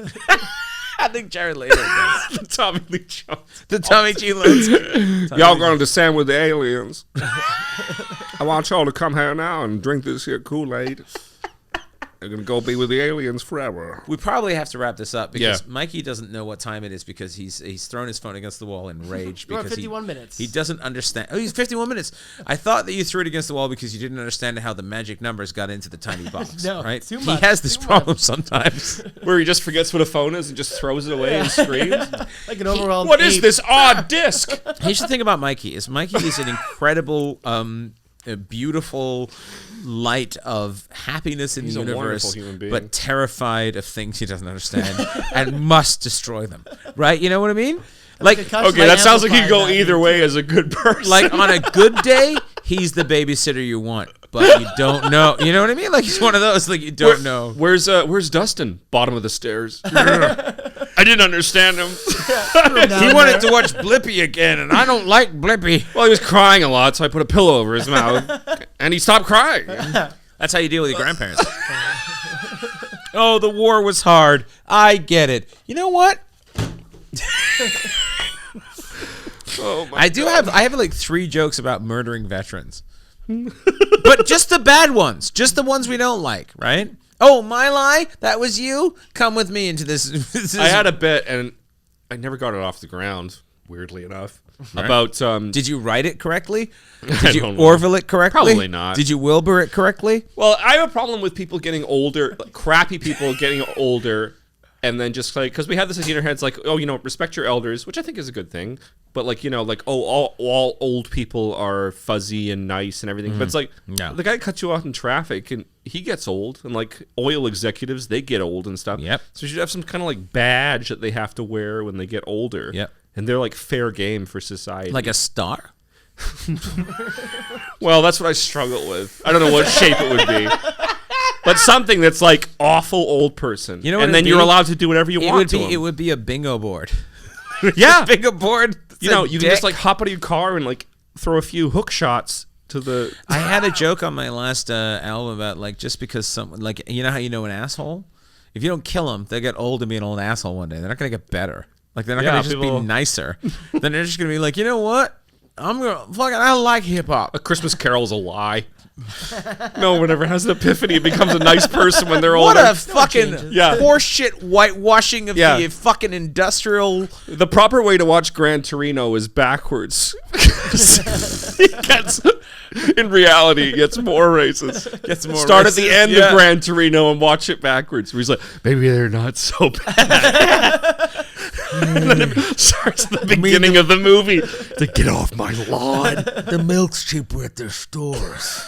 I think Jared Leto does. The Tommy Lee Jones. The Tommy G. Jones. Y'all gonna descend with the aliens. I want y'all to come here now and drink this here Kool-Aid. They're gonna go be with the aliens forever. We probably have to wrap this up because Yeah. Mikey doesn't know what time it is because he's thrown his phone against the wall in rage. We're at because 51 minutes. He doesn't understand. Oh, he's 51 minutes. I thought that you threw it against the wall because you didn't understand how the magic numbers got into the tiny box. No, right? too He much, has this too problem sometimes. Where he just forgets what a phone is and just throws it away and screams. Like an overall. What is this odd disc? Here's the thing about Mikey is Mikey is an incredible, a beautiful light of happiness in He's the a universe, wonderful human being. but terrified of things he doesn't understand and must destroy them. Right? You know what I mean? Like, Okay, that sounds like you go either way as a good person. like on a good day, he's the babysitter you want, but you don't know. You know what I mean? Like he's one of those like you don't know. Where's Dustin? Bottom of the stairs. I didn't understand him. He wanted to watch Blippi again, and I don't like Blippi. Well, he was crying a lot, so I put a pillow over his mouth, and he stopped crying. That's how you deal with your grandparents. Oh, the war was hard. I get it. You know what? Oh my! I have like 3 jokes about murdering veterans. But just the bad ones. Just the ones we don't like, right? Oh, my lie? That was you? Come with me into this. I had a bit, and I never got it off the ground. Weirdly enough, about Did you write it correctly? Did you don't know. Orville it correctly? Probably not. Did you Wilbur it correctly? Well, I have a problem with people getting older, like, crappy people getting older, and then just like, because we have this idea in our heads, like, oh, you know, respect your elders, which I think is a good thing. But like, you know, like, oh, all old people are fuzzy and nice and everything. But it's like, No. the guy cuts you off in traffic, and he gets old, and like oil executives, they get old and stuff. Yep. So you should have some kind of like badge that they have to wear when they get older. Yep. And they're like fair game for society. Like a star? Well, that's what I struggle with. I don't know what shape it would be. But something that's like awful old person. You know what and it'd then you're be? allowed to do whatever you want to It him. would be a bingo board. Yeah. Bingo board. You know, you can just like hop out of your car and like throw a few hook shots to the... I had a joke on my last album about like just because someone like you know how you know an asshole? If you don't kill them, they'll get old and be an old asshole one day. They're not gonna get better. Like they're not gonna just people- be nicer. Then they're just gonna be like, you know what? I like hip hop. A Christmas Carol is a lie. No one ever has an epiphany and becomes a nice person when they're What older. a fucking Yeah. horseshit whitewashing of Yeah. the fucking industrial. The proper way to watch Gran Torino is backwards. He gets, in reality, he gets more racist. Gets more Start at the racist, end yeah. of Gran Torino and watch it backwards. Where he's like, maybe they're not so bad. And then it starts at the beginning of the movie. To get off my lawn. The milk's cheaper at their stores.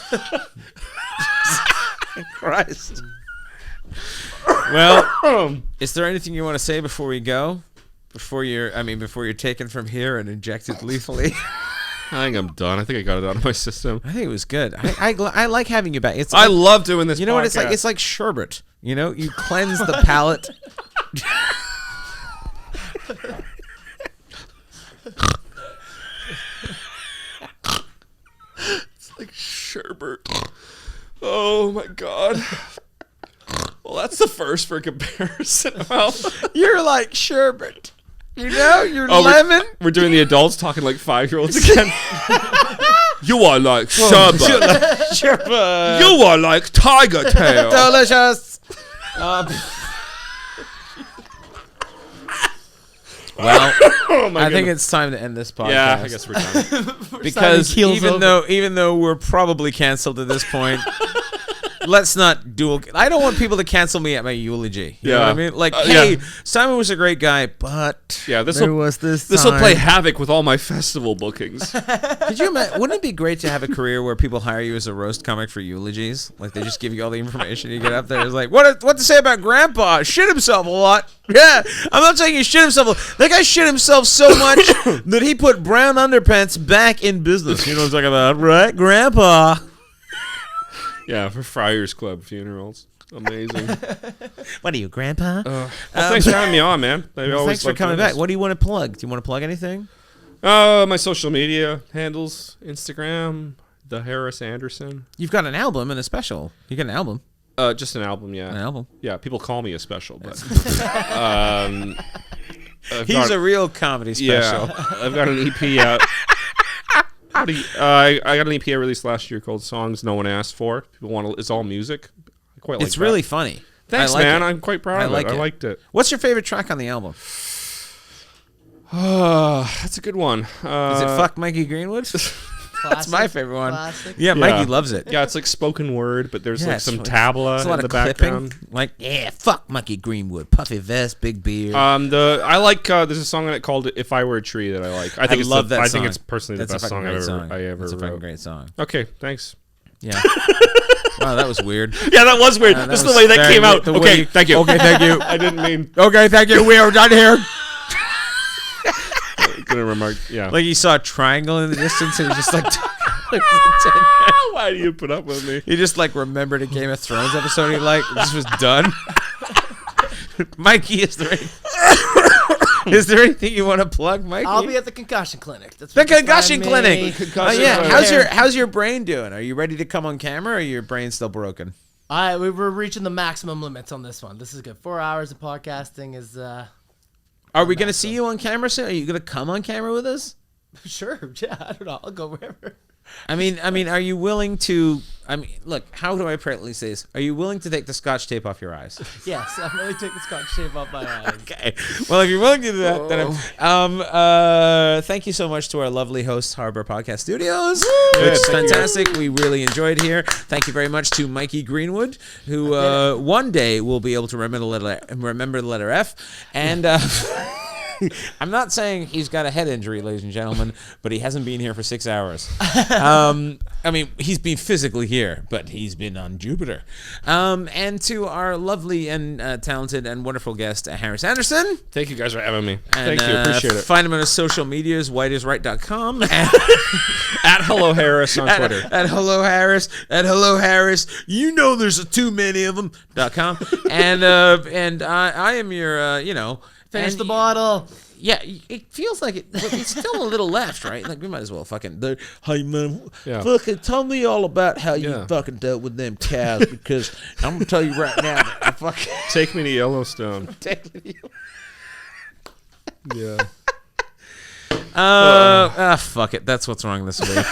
Christ. Well, is there anything you want to say before we go? Before you're taken from here and injected lethally? I think I'm done. I think I got it out of my system. I think it was good. I like having you back. It's I like, love doing this. you know what it's like? podcast. It's like sherbet. You know, you cleanse the palate. like sherbet. Oh my god. Well, that's the first for comparison. Well, You're like sherbet. You know, you're oh, lemon. We're doing the adults talking like 5-year-olds again. You are like sherbet. Sherbet. You are like tiger tail. Delicious. Well, Oh my I think goodness. it's time to end this podcast. Yeah, I guess we're done. because keels even over. though we're probably canceled at this point, let's not dual. I don't want people to cancel me at my eulogy. You know what I mean? Like, hey, Simon was a great guy, but this There will was this. this will time. play havoc with all my festival bookings. could you imagine? Wouldn't it be great to have a career where people hire you as a roast comic for eulogies? Like they just give you all the information you get up there. It's like, what to say about Grandpa? Shit himself a lot. Yeah, I'm not saying he shit himself. That guy shit himself so much that he put brown underpants back in business. You know what I'm talking about, right, Grandpa? Yeah, for Friars Club funerals. Amazing. What are you, Grandpa? Well, thanks for having me on, man. Thanks for coming back. What do you want to plug? Do you want to plug anything? My social media handles: Instagram, The Harris Anderson. You've got an album and a special. You got an album. Just an album, yeah. An album. Yeah, people call me a special, but He's a real comedy special. Yeah, I've got an EP out. I got an EP I released last year called "Songs No One Asked For." People want to. It's all music. I quite like. It's that. really funny. Thanks, I like man. it. I'm quite proud of it. I liked it. What's your favorite track on the album? That's a good one. Is it "Fuck Mikey Greenwood"? That's my favorite one. Classic. Yeah, Mikey loves it. Yeah, it's like spoken word, but there's like it's some like- tabla It's a lot in of the clipping. background. Like, yeah, fuck Mikey Greenwood, puffy vest, big beard. I like. There's a song in it called "If I Were a Tree" that I like. I think it's love that I song. think it's personally That's the a best fucking song great I ever That's a fucking wrote. great song. Okay, thanks. Yeah. Wow, that was weird. Yeah, that was weird. that Just was the way that very came weird. out. The way Okay, you- thank you. Okay, thank you. I didn't mean. Okay, thank you. We are done here. Gonna remark. Yeah. Like he saw a triangle in the distance and he just like Why do you put up with me? he just like remembered a Game of Thrones episode he liked. This was done. Mikey, is there anything you want to plug, Mikey? I'll be at the concussion clinic. That's the where you can concussion find me. clinic. Concussion Yeah. clinic. How's your brain doing? Are you ready to come on camera, or your brain's still broken? We were reaching the maximum limits on this one. This is good. 4 hours of podcasting is Are we gonna see you on camera soon? Are you gonna come on camera with us? sure. Yeah, I don't know. I'll go wherever. I mean, are you willing to? I mean, look, how do I politely say this? Are you willing to take the Scotch tape off your eyes? Yes, I'm really taking the Scotch tape off my eyes. Okay. Well, if you're willing to do that, then thank you so much to our lovely host, Harbour Podcast Studios. It's fantastic. We really enjoyed here. Thank you very much to Mikey Greenwood, who one day will be able to remember the letter F. And I'm not saying he's got a head injury, ladies and gentlemen, but he hasn't been here for 6 hours. I mean, he's been physically here, but he's been on Jupiter. And to our lovely and talented and wonderful guest, Harris Anderson. Thank you guys for having me. And, Thank you. Appreciate it. Find him on his social medias, whiteisright.com. At Hello Harris on Twitter. At Hello Harris. At Hello Harris. You know there's too many of them.com. And I am your, Finish and- the bottle. Yeah, it feels like it's still a little left, right? Like we might as well fucking. Hey man, Yeah. fucking tell me all about how you Yeah. fucking dealt with them cows, because I'm gonna tell you right now that I fucking Take me to Yellowstone. Yeah. fuck it. That's what's wrong this week.